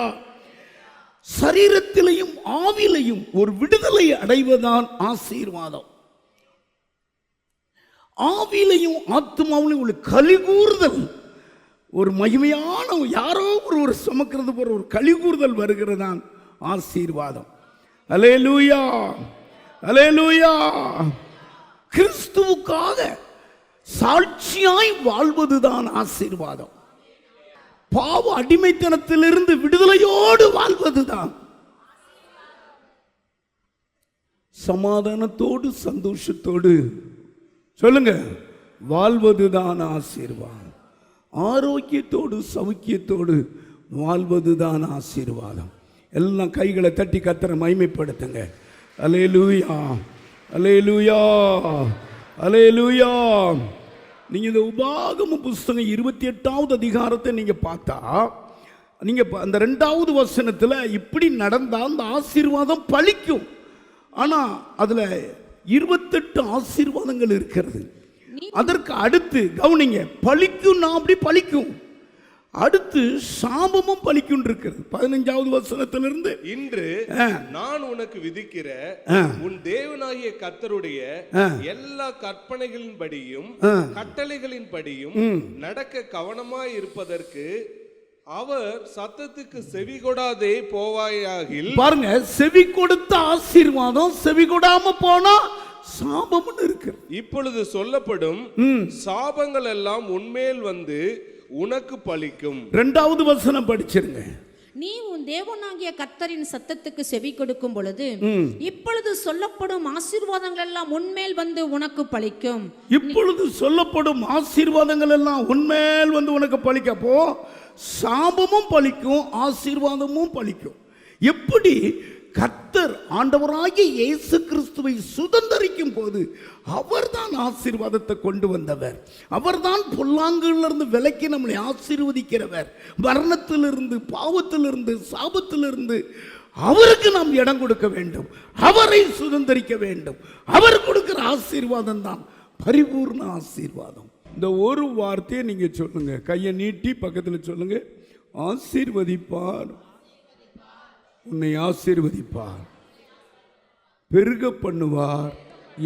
சரீரத்திலையும் ஆவிலையும் ஒரு விடுதலை அடைவதான் ஆசீர்வாதம். ஆவிலையும் ஆத்மாவிலையும் ஒரு கலிகூறுதல், ஒரு மகிமையான யாரோ ஒரு சுமக்கிறது போற ஒரு கலிகூறுதல் வருகிறதான் ஆசீர்வாதம். அல்லேலூயா, அல்லேலூயா. கிறிஸ்துவுக்காக சாட்சியாய் வாழ்வதுதான் ஆசீர்வாதம். பாவ அடிமைத்தனத்திலிருந்து விடுதலையோடு வாழ்வதுதான். சமாதானத்தோடு சந்தோஷத்தோடு சொல்லுங்க, வாழ்வதுதான் ஆசீர்வாதம். ஆரோக்கியத்தோடு சௌக்கியத்தோடு வாழ்வதுதான் ஆசீர்வாதம். எல்லாம் கைகளை தட்டி கர்த்தரை மகிமைப்படுத்துங்க. அல்லேலூயா, அல்லேலூயா, அல்லேலூயா. நீங்க இந்த உபாகம புஸ்தகம் 28வது அதிகாரத்தை நீங்க பார்த்தா, நீங்க அந்த 2வது வசனத்துல இப்படி நடந்தா அந்த ஆசீர்வாதம் பலிக்கும். ஆனா அதுல 28 ஆசீர்வாதங்கள் இருக்கிறது. அதற்கு அடுத்து கவனிங்க, பலிக்கும், நான் அப்படி பலிக்கும். அடுத்து சாபமும் பலிக்கும் இருக்கிறது. 15வது வசனத்திலிருந்து, இன்று நான் உனக்கு விதிக்கிற உன் தேவனாகிய கர்த்தருடைய எல்லா கற்பனைகளின்படியும் கட்டளைகளின்படியும் நடக்க கவனமாய் இருப்பதற்கு அவர் சத்தத்துக்கு செவி கொடாதே போவாயாகில். பாருங்க, செவி கொடுத்த ஆசீர்வாதம், செவி கொடாம போனா சாபம் இருக்கு. இப்பொழுது சொல்லப்படும் சாபங்கள் எல்லாம் உன்மேல் வந்து உனக்கு பலிக்கும். 2வது வசனம் படிச்சிருங்க. நீ உன் தேவனாகிய கர்த்தரின் சத்தத்துக்கு செவி கொடுக்கும் பொழுது இப்பொழுது சொல்லப்படும் ஆசீர்வாதங்கள் எல்லாம் உன்மேல் வந்து உனக்கு பலிக்கும். இப்பொழுது சொல்லப்படும் ஆசீர்வாதங்கள் எல்லாம் உன்மேல் வந்து உனக்கு பலிக்க. அப்போ சாபமும் பலிக்கும், ஆசீர்வாதமும் பலிக்கும். எப்படி? கர்த்தர் ஆண்டவராகிய இயேசு கிறிஸ்துவை சுதந்தரிக்கும் போது அவர்தான் ஆசீர்வாதத்தை கொண்டு வந்தவர். அவர்தான் பொல்லாங்கிலிருந்து விலக்கி நம்மளை ஆசீர்வதிக்கிறவர். மரணத்திலிருந்து, பாவத்திலிருந்து, சாபத்திலிருந்து அவருக்கு நாம் இடம் கொடுக்க வேண்டும். அவரை சுதந்தரிக்க வேண்டும். அவர் கொடுக்கிற ஆசீர்வாதம் தான் பரிபூர்ண ஆசீர்வாதம். இந்த ஒரு வார்த்தையை நீங்க சொல்லுங்க, கையை நீட்டி பக்கத்தில் சொல்லுங்க. ஆசீர்வதிப்பார், உன்னை ஆசீர்வதிப்பார், பெருக பண்ணுவார்,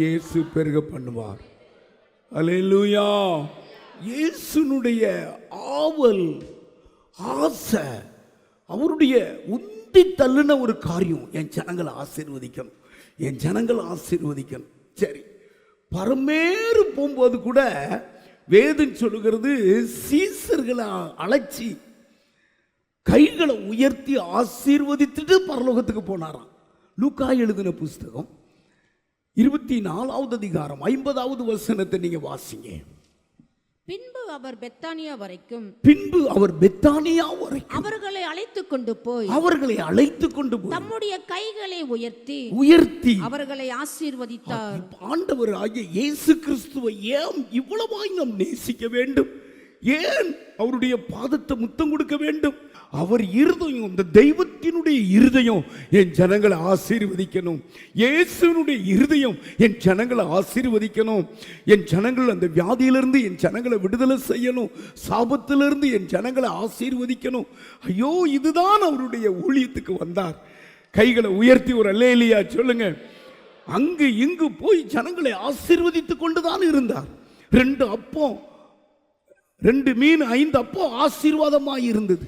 இயேசு பெருக பண்ணுவார். அல்லேலூயா. இயேசுனுடைய ஆவல், ஆசை, அவருடைய உந்தி தள்ளுன ஒரு காரியம், என் ஜனங்களை ஆசீர்வதிக்கணும், என் ஜனங்களை ஆசீர்வதிக்கணும். சரி, பரமேறு போகும்போது கூட வேதம் சொல்லுகிறது, சீசர்களை அழைச்சி கைகளை உயர்த்தி ஆசீர்வதித்துட்டு பரலோகத்துக்கு போனாராம். லூக்கா எழுதின புஸ்தகம் 24வது அதிகாரம் 50வது வசனத்தை நீங்க வாசிங்க. பின்பு அவர் பெத்தானியா வரைக்கும் அவர்களை அழைத்துக் கொண்டு போய் தம்முடைய கைகளை உயர்த்தி அவர்களை ஆசீர்வதித்தார். ஆண்டவர் ஆகிய இயேசு கிறிஸ்துவை ஏன் இவ்வளவாய் நாம் நேசிக்க வேண்டும்? ஏன் அவருடைய பாதத்தை முத்தம் கொடுக்க வேண்டும்? அவர் இருதயம், இந்த தெய்வத்தினுடைய இருதயம் என் ஜனங்களை ஆசீர்வதிக்கணும். இயேசுனுடைய இருதயம் என் ஜனங்களை ஆசீர்வதிக்கணும். என் ஜனங்கள் அந்த வியாதியிலிருந்து என் ஜனங்களை விடுதலை செய்யணும். சாபத்திலிருந்து என் ஜனங்களை ஆசீர்வதிக்கணும். ஐயோ, இதுதான் அவருடைய ஊழியத்துக்கு வந்தார். கைகளை உயர்த்தி ஒரு அல்லேலூயா சொல்லுங்க. அங்கு இங்கு போய் ஜனங்களை ஆசீர்வதித்துக் கொண்டுதான் இருந்தார். 2 அப்பம் 2 மீன் 5 அப்பம் ஆசீர்வாதமாய் இருந்தது.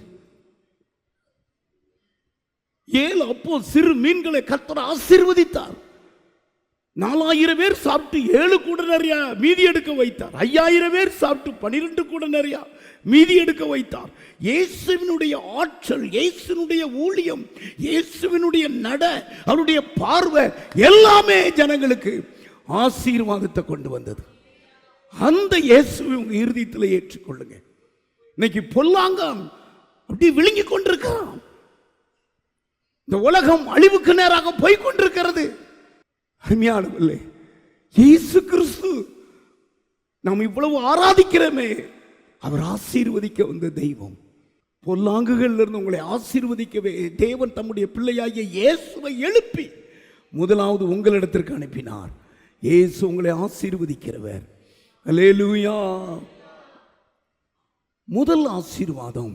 7 அப்போ சிறு மீன்களை கர்த்தர் ஆசீர்வதித்தார். 4000 பேர் சாப்பிட்டு 7 கூட நிறைய மீதி எடுக்க வைத்தார். 5000 பேர் சாப்பிட்டு 12 கூட நிறைய மீதி எடுக்க வைத்தார். இயேசுவினுடைய ஆற்றல், இயேசுவினுடைய ஊழியம், இயேசுவினுடைய நட, அவருடைய பார்வை எல்லாமே ஜனங்களுக்கு ஆசீர்வாதத்தை கொண்டு வந்தது. அந்த இயேசுவை உங்க இருதயத்தில் ஏற்றுக்கொள்ளுங்க. இன்னைக்கு பொல்லாங்கான் அப்படி விழுங்கி கொண்டிருக்கிறான். இந்த உலகம் அழிவுக்கு நேராக போய் கொண்டிருக்கிறது. அருமையானவர்களே, இயேசு கிறிஸ்து நாம் இவ்வளவு ஆராதிக்கிறோமே, அவர் ஆசீர்வதிக்க வந்த தெய்வம். பொல்லாங்குகள் இருந்து உங்களை ஆசீர்வதிக்கவே தேவன் தம்முடைய பிள்ளையாகிய இயேசுவை எழுப்பி முதலாவது உங்களிடத்திற்கு அனுப்பினார். இயேசு உங்களை ஆசீர்வதிக்கிறவர். அல்லேலூயா. முதல் ஆசீர்வாதம்,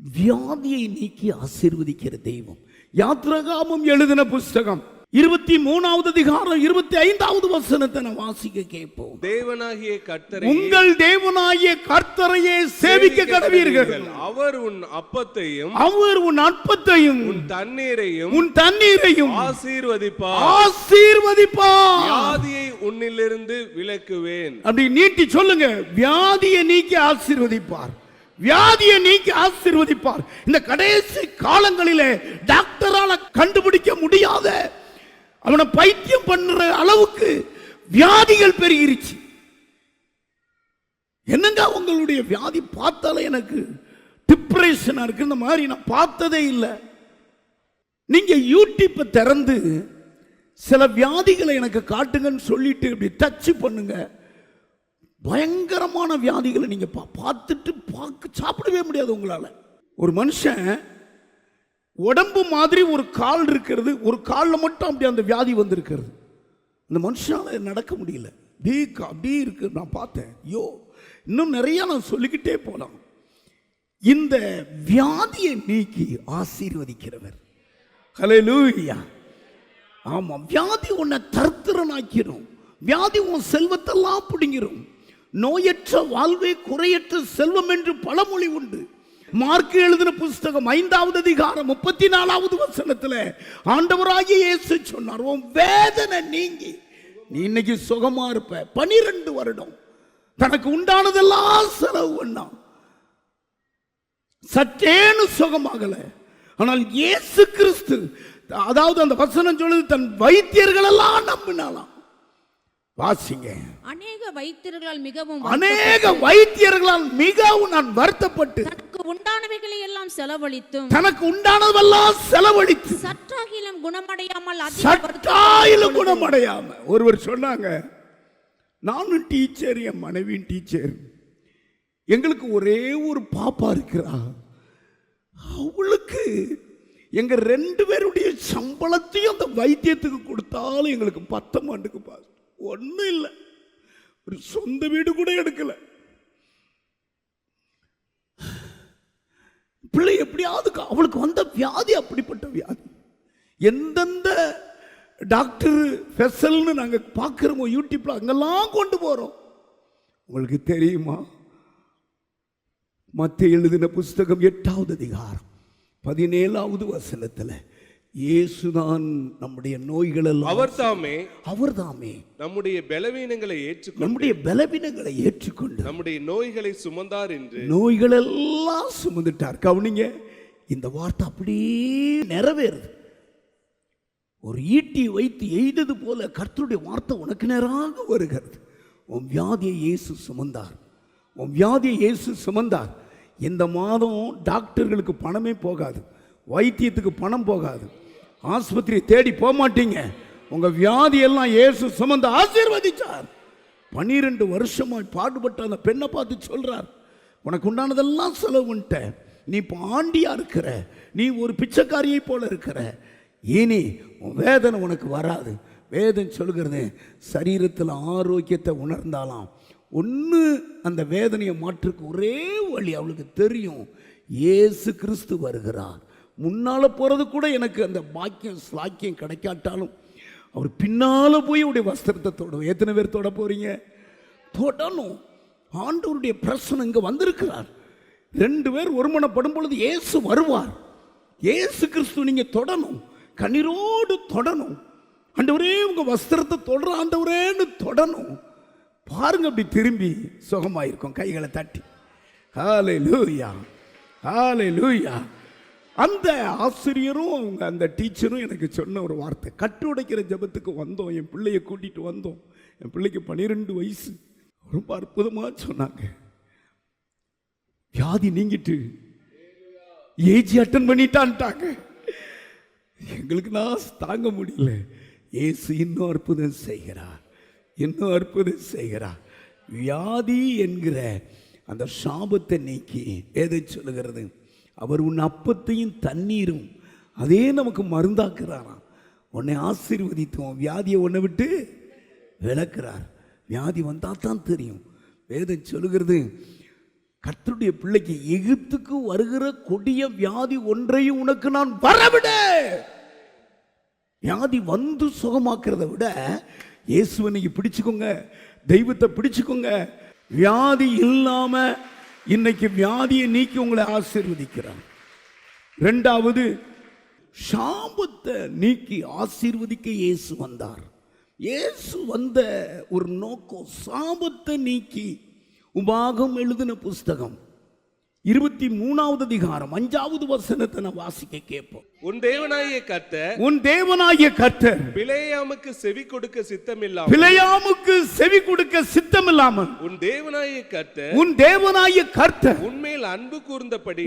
வியாதியை நீக்கி ஆசீர்வதிக்கிற தெய்வம். யாத்ராகமம் எழுதின புஸ்தகம் 23வது அதிகாரம் 25வது வசனத்தை நான் வாசிக்க கேட்போம். தேவனாகிய கர்த்தரை, உங்கள் தேவனாகிய கர்த்தரையே சேவிக்க கடவீர்கள். அவர் உன் அப்பத்தையும் உன் தண்ணீரையும் ஆசீர்வதிப்பார். வியாதியை உன்னிலிருந்து விலக்குவேன். அப்படி நீட்டி சொல்லுங்க, வியாதியை நீக்கி ஆசீர்வதிப்பார், வியாதியை நீக்கி ஆசீர்வதிப்பார். இந்த கடைசி காலங்களிலே டாக்டரால கண்டுபிடிக்க முடியாத, அவனை பைத்தியம் பண்ணுற அளவுக்கு வியாதிகள் பெருகிருச்சு. என்னங்க உங்களுடைய வியாதி பார்த்தாலே எனக்கு டிப்ரெஷனா இருக்கு. இந்த மாதிரி நான் பார்த்ததே இல்லை. நீங்க யூடியூப்பை திறந்து சில வியாதிகளை எனக்கு காட்டுங்கன்னு சொல்லிட்டு இப்படி டச் பண்ணுங்க. பயங்கரமான வியாதிகளை நீங்க பார்த்துட்டு சாப்பிடவே முடியாது உங்களால. ஒரு மனுஷன் உடம்பு மாதிரி ஒரு கால் இருக்கிறது, ஒரு காலில் மட்டும் அப்படி அந்த வியாதி வந்திருக்கிறது. அந்த மனுஷனால நடக்க முடியல, அப்படி இருக்கு. நான் பார்த்தேன். ஐயோ, இன்னும் நிறைய நான் சொல்லிக்கிட்டே போலாம். இந்த வியாதியை நீக்கி ஆசீர்வதிக்கிறவர். ஹல்லேலூயா. ஆமா, வியாதி உன்னை தரித்திரனாக்கிரும். வியாதி உன் செல்வத்தெல்லாம் பிடுங்கிரும். நோயற்ற வாழ்வே குறையற்ற செல்வம் என்று பழமொழி உண்டு. மார்க் எழுதின புஸ்தகம் 5வது அதிகாரம் 34வது வசனத்துல ஆண்டவராகிய இயேசு சொன்னார், உன் வேதனை நீங்கி நீ இன்னைக்கு சுகமா இருப்ப. 12 வருடம் தனக்கு உண்டானதெல்லாம் செலவு பண்ணான், சற்றேன்னு சுகமாகல. ஆனால் இயேசு கிறிஸ்து, அதாவது அந்த வசனம் சொல்லுது, தன் வைத்தியர்கள் எல்லாம் நம்பினாலாம். வாசிங்க. அநேக வைத்தியர்களால் மிகவும் நான் வருத்தப்பட்டு தனக்கு உண்டானவைகளை எல்லாம் செலவழித்து சற்றாகிலும் குணமடையாம ஒருவர் சொன்னாங்க, நானும் டீச்சர், என் மனைவியும் டீச்சர், எங்களுக்கு ஒரே ஒரு பாப்பா இருக்கிறா. அவளுக்கு எங்க 2 பேருடைய சம்பளத்தையும் அந்த வைத்தியத்துக்கு கொடுத்தாலும் எங்களுக்கு 10 மாண்டுக்கு பாஸ். ஒன்றும் இல்லை, ஒரு சொந்த வீடு கூட எடுக்கல. பிள்ளை எப்படியாவது, அவளுக்கு வந்த வியாதி அப்படிப்பட்ட வியாதி. எந்தெந்த டாக்டர் ஃபெசல்னு நாங்கள் பார்க்குறோமோ யூடியூப்ல, அங்கெல்லாம் கொண்டு போகிறோம். உங்களுக்கு தெரியுமா, மத்தேயு எழுதின புஸ்தகம் 8வது அதிகாரம் 17வது வசனத்தில் இயேசுதான் நம்முடைய நோய்கள் எல்லாம் அவர்தாமே நம்முடைய பலவீனங்களை ஏற்றுக்கொண்டு நம்முடைய நோய்களை சுமந்தார் என்று நோய்கள் எல்லாம் சுமந்துட்டார். கவனிங்க, இந்த வார்த்தை அப்படியே நிறைவேறுது. ஒரு ஈட்டி வைத்து எய்தது போல கர்த்தருடைய வார்த்தை உனக்கு நேராக வருகிறது. உன் வியாதியை இயேசு சுமந்தார். இந்த மாதம் டாக்டர்களுக்கு பணமே போகாது, வைத்தியத்துக்கு பணம் போகாது, ஆஸ்பத்திரி தேடி போக மாட்டீங்க. உங்க வியாதி எல்லாம் இயேசு சுமந்து ஆசீர்வதிச்சார். 12 வருஷமாய் பாடுபட்ட அந்த பெண்ணை பார்த்து சொல்றார், உனக்கு உண்டானதெல்லாம் செலவு பண்ணிட்ட, நீ இப்போ ஆண்டியா இருக்கிற, நீ ஒரு பிச்சைக்காரியை போல இருக்கிற, இனி உன் வேதனை உனக்கு வராது. வேதனை சொல்கிறது, சரீரத்தில் ஆரோக்கியத்தை உணர்ந்தாலாம் ஒன்று அந்த வேதனையை மாற்றுக்கு ஒரே வழி அவளுக்கு தெரியும், இயேசு கிறிஸ்து வருகிறார். முன்னால் போகிறது கூட எனக்கு அந்த ஸ்லாக்கியம் கிடைக்காட்டாலும் அவர் பின்னால் போய் உடைய வஸ்திரத்தை தொடரும். எத்தனை பேர் தொட போறீங்க? தொடணும். ஆண்டவருடைய பிரசனம் இங்கே வந்திருக்கிறார். 2 பேர் ஒருமனப்படும் பொழுது இயேசு வருவார். இயேசு கிறிஸ்து நீங்க தொடணும், கண்ணீரோடு தொடணும். ஆண்டவரே உங்க வஸ்திரத்தை தொடர ஆண்டவரேன்னு தொடணும். பாருங்க, அப்படி திரும்பி சுகமாயிருக்கும். கைகளை தட்டி ஹல்லேலூயா, ஹல்லேலூயா. அந்த ஆசிரியரும் அவங்க அந்த டீச்சரும் எனக்கு சொன்ன ஒரு வார்த்தை, கட்டு உடைக்கிற ஜபத்துக்கு வந்தோம், என் பிள்ளையை கூட்டிட்டு வந்தோம். என் பிள்ளைக்கு 12 வயசு. ரொம்ப அற்புதமா சொன்னாங்க. வியாதி நீங்கிட்டு ஏஜி அட்டன் பண்ணிட்டான்ட்டாங்க. எங்களுக்கு நான் தாங்க முடியல. இயேசு இன்னும் அற்புதம் செய்கிறார், இன்னும் அற்புதம் செய்கிறார். வியாதி என்கிற அந்த சாபத்தை நீக்கி எதை சொல்லுகிறது? அவர் உன் அப்பத்தையும் தண்ணீரும் அதே நமக்கு மருந்தாக்குறாராம். உன்னை ஆசீர்வதித்தோம், வியாதியை உன்னை விட்டு விளக்குறார். வியாதி வந்தால் தான் தெரியும். வேதம் சொல்லுகிறது, கர்த்தருடைய பிள்ளைக்கு எகிப்துக்கு வருகிற கொடிய வியாதி ஒன்றையும் உனக்கு நான் வரவிட. வியாதி வந்து சுகமாக்குறத விட இயேசுவை நீங்க பிடிச்சுக்கோங்க, தெய்வத்தை பிடிச்சுக்கோங்க. வியாதி இல்லாம இன்னைக்கு வியாதியை நீக்கி உங்களை ஆசீர்வதிக்கிறார். 2வது, சாபத்தை நீக்கி ஆசீர்வதிக்க இயேசு வந்தார். இயேசு வந்த ஒரு நோக்கம் சாபத்தை நீக்கி. உபாகம் எழுதின புஸ்தகம் 23வது அதிகாரம் 5வது வசனத்தை நான் வாசிக்க கேட்போம். உன் தேவனாகிய கர்த்தர் உன் தேவனாகிய கர்த்தர் பிலேயாமுக்கு செவி கொடுக்க சித்தமில்லாமல் உன் தேவனாகிய கர்த்தர் உன்மேல் அன்பு கூர்ந்தபடி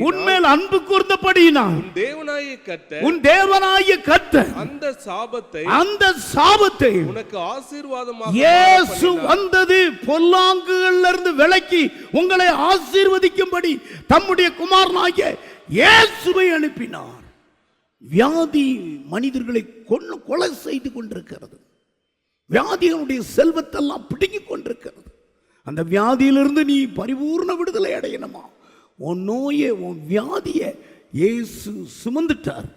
உன் தேவனாகிய கர்த்தர் அந்த சாபத்தை உனக்கு ஆசீர்வாதமாக இயேசு வந்தது பொல்லாங்குகள்ல இருந்து விலக்கி உங்களை ஆசீர்வதிக்கும்படி தம்முடைய குமாரனாகிய இயேசுவை அனுப்பினார். வியாதி மனிதர்களை கொலை செய்து கொண்டிருக்கிறது. வியாதிகளுடைய செல்வத்தெல்லாம் பிடுங்கிக் கொண்டிருக்கிறது. அந்த வியாதியிலிருந்து நீ பரிபூர்ண விடுதலை அடையணுமா? உன் நோயை, உன் வியாதியை இயேசு சுமந்துட்டார்.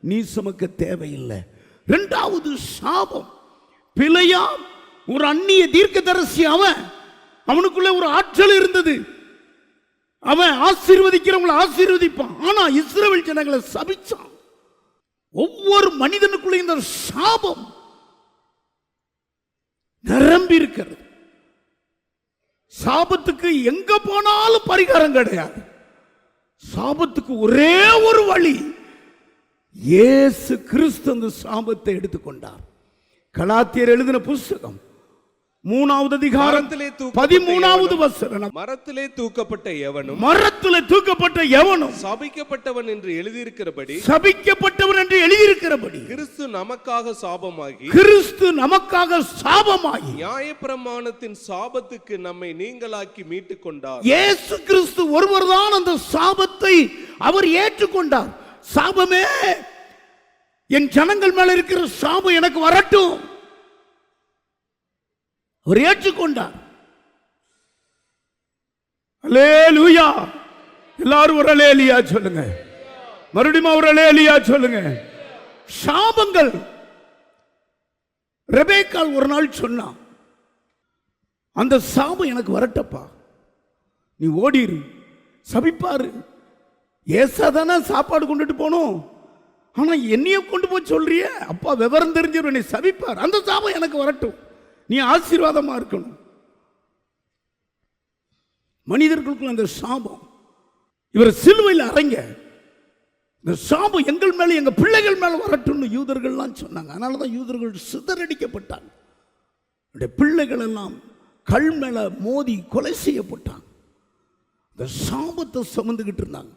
நீ சுமக்க தேவையில்லை. 2வது சாபம், பிலேயாம் ஒரு அந்நிய தீர்க்கதரிசி. அவனுக்குள்ள ஒரு ஆற்றல் இருந்தது. அவன் ஆசீர்வதிக்கிறவங்களை ஆசீர்வதிப்பான். ஆனா இஸ்ரவேல் ஜனங்களை சபிச்சான். ஒவ்வொரு மனிதனுக்குள்ள இந்த சாபம் நிரம்பி இருக்கிறது. சாபத்துக்கு எங்க போனாலும் பரிகாரம் கிடையாது. சாபத்துக்கு ஒரே ஒரு வழி, இயேசு கிறிஸ்து அந்த சாபத்தை எடுத்துக்கொண்டார். கலாத்தியர் எழுதின புஸ்தகம் 3வது அதிகாரம் 13வது வசனம், மரத்திலே தூக்கப்பட்ட எவனும் சபிக்கப்பட்டவன் என்று எழுதியிருக்கிறபடி கிறிஸ்து நமக்காக சாபமாகி நியாயப்பிரமாணத்தின் சாபத்துக்கு நம்மை நீங்களாக்கி மீட்டுக் கொண்டார். இயேசு கிறிஸ்து ஒருவர்தான் அந்த சாபத்தை அவர் ஏற்றுக்கொண்டார். சாபமே, என் ஜனங்கள் மேல இருக்கிற சாபம் எனக்கு வரட்டும், அவர் ஏற்றுக்கொண்டார். அல்லேலூயா. எல்லாரும் ஒரு அல்லேலூயா சொல்லுங்க. மறுபடியும் ஒரு அல்லேலூயா சொல்லுங்க. சாபங்கள், ரெபேக்காள் ஒரு நாள் சொன்னா, அந்த சாபம் எனக்கு வரட்டப்பா, நீ ஓடிரு. சபிப்பாரு. ஏசாதானா சாப்பாடு கொண்டுட்டு போனோம், ஆனா என்னைய கொண்டு போய் சொல்றிய, அப்பா விவரம் தெரிஞ்சவர் என்னை சபிப்பார். அந்த சாபம் எனக்கு வரட்டும், நீ ஆசீர்வாதமா இருக்கணும். மனிதர்களுக்குள்ள அந்த சாபம், இவர் சிலுவையில் அறைங்க, இந்த சாபம் எங்கள் மேல, எங்க பிள்ளைகள் மேல வரட்டும்னு யூதர்கள்லாம் சொன்னாங்க. அதனாலதான் யூதர்கள் சிதறடிக்கப்பட்டாங்க. பிள்ளைகள் எல்லாம் கல் மேல மோதி கொலை செய்யப்பட்டாங்க. இந்த சாபத்தை சுமந்துகிட்டு இருந்தாங்க.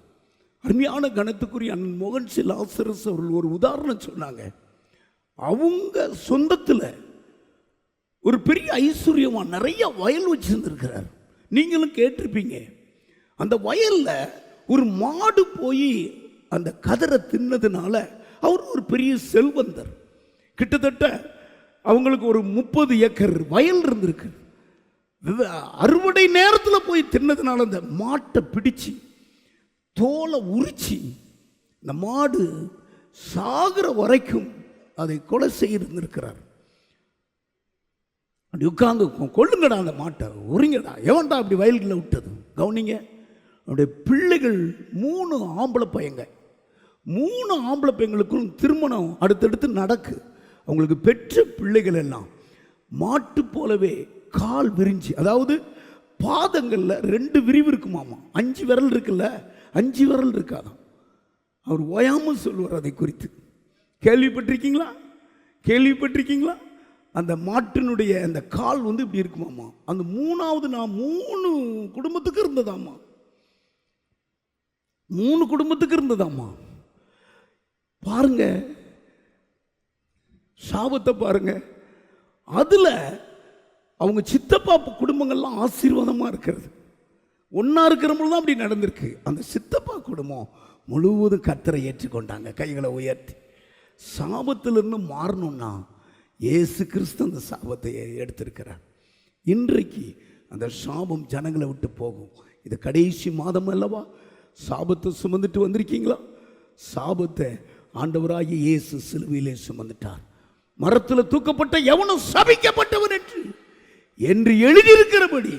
அருமையான கணத்துக்குரிய அண்ணன் மோகன் சி லாசரஸ் அவர்கள் ஒரு உதாரணம் சொன்னாங்க. அவங்க சொந்தத்தில் ஒரு பெரிய ஐஸ்வர்யமா நிறைய வயல் வச்சிருந்திருக்கிறார். நீங்களும் கேட்டிருப்பீங்க. அந்த வயல்ல ஒரு மாடு போய் அந்த கதிரை தின்னதுனால அவர் ஒரு பெரிய செல்வந்தர். கிட்டத்தட்ட அவங்களுக்கு ஒரு 30 ஏக்கர் வயல் இருந்திருக்கு. அறுவடை நேரத்தில் போய் தின்னதுனால அந்த மாட்டை பிடிச்சு தோலை உரிச்சு இந்த மாடு சாகிற வரைக்கும் அதை கொலை செய்திருந்திருக்கிறார். அப்படி உட்கார்ந்து, கொள்ளுங்கடா அந்த மாட்டை, உரிங்கடா, எவன்டா அப்படி வயல்களில் விட்டது. கவனிங்க, அவருடைய பிள்ளைகள் 3 ஆம்பளை பையங்க. 3 ஆம்பளை பையங்களுக்கும் திருமணம் அடுத்தடுத்து நடக்கு. அவங்களுக்கு பெற்ற பிள்ளைகள் எல்லாம் மாட்டு போலவே கால் விரிஞ்சு, அதாவது பாதங்களில் 2 விரிவு இருக்குமாமா. 5 விரல் இருக்குல்ல, 5 விரல் இருக்காதான். அவர் ஓயாமல் சொல்லுவார் அதை குறித்து. கேள்விப்பட்டிருக்கீங்களா? அந்த மாட்டினுடைய அந்த கால் இப்படி இருக்குமாமா. அந்த 3வது நான் 3 குடும்பத்துக்கு இருந்ததாமா. 3 குடும்பத்துக்கு இருந்ததாமா. பாருங்க சாபத்தை பாருங்க. அதுல அவங்க சித்தப்பா குடும்பங்கள்லாம் ஆசீர்வாதமா இருக்கிறது. ஒன்னா இருக்கிறவங்களும் தான் அப்படி நடந்திருக்கு. அந்த சித்தப்பா குடும்பம் முழுவதும் கர்த்தரை ஏற்றுக்கொண்டாங்க, கைகளை உயர்த்தி. சாபத்திலிருந்து மாறணும்னா இயேசு கிறிஸ்து அந்த சாபத்தை எடுத்திருக்கிறார். இன்றைக்கு அந்த சாபம் ஜனங்களை விட்டு போகும். இது கடைசி மாதம் அல்லவா? சாபத்தை சுமந்துட்டு வந்திருக்கீங்களா? சாபத்தை ஆண்டவராகிய இயேசு சிலுவையிலே சுமந்துட்டார். மரத்தில் தூக்கப்பட்ட எவனும் சபிக்கப்பட்டவன் என்று எழுதியிருக்கிறபடி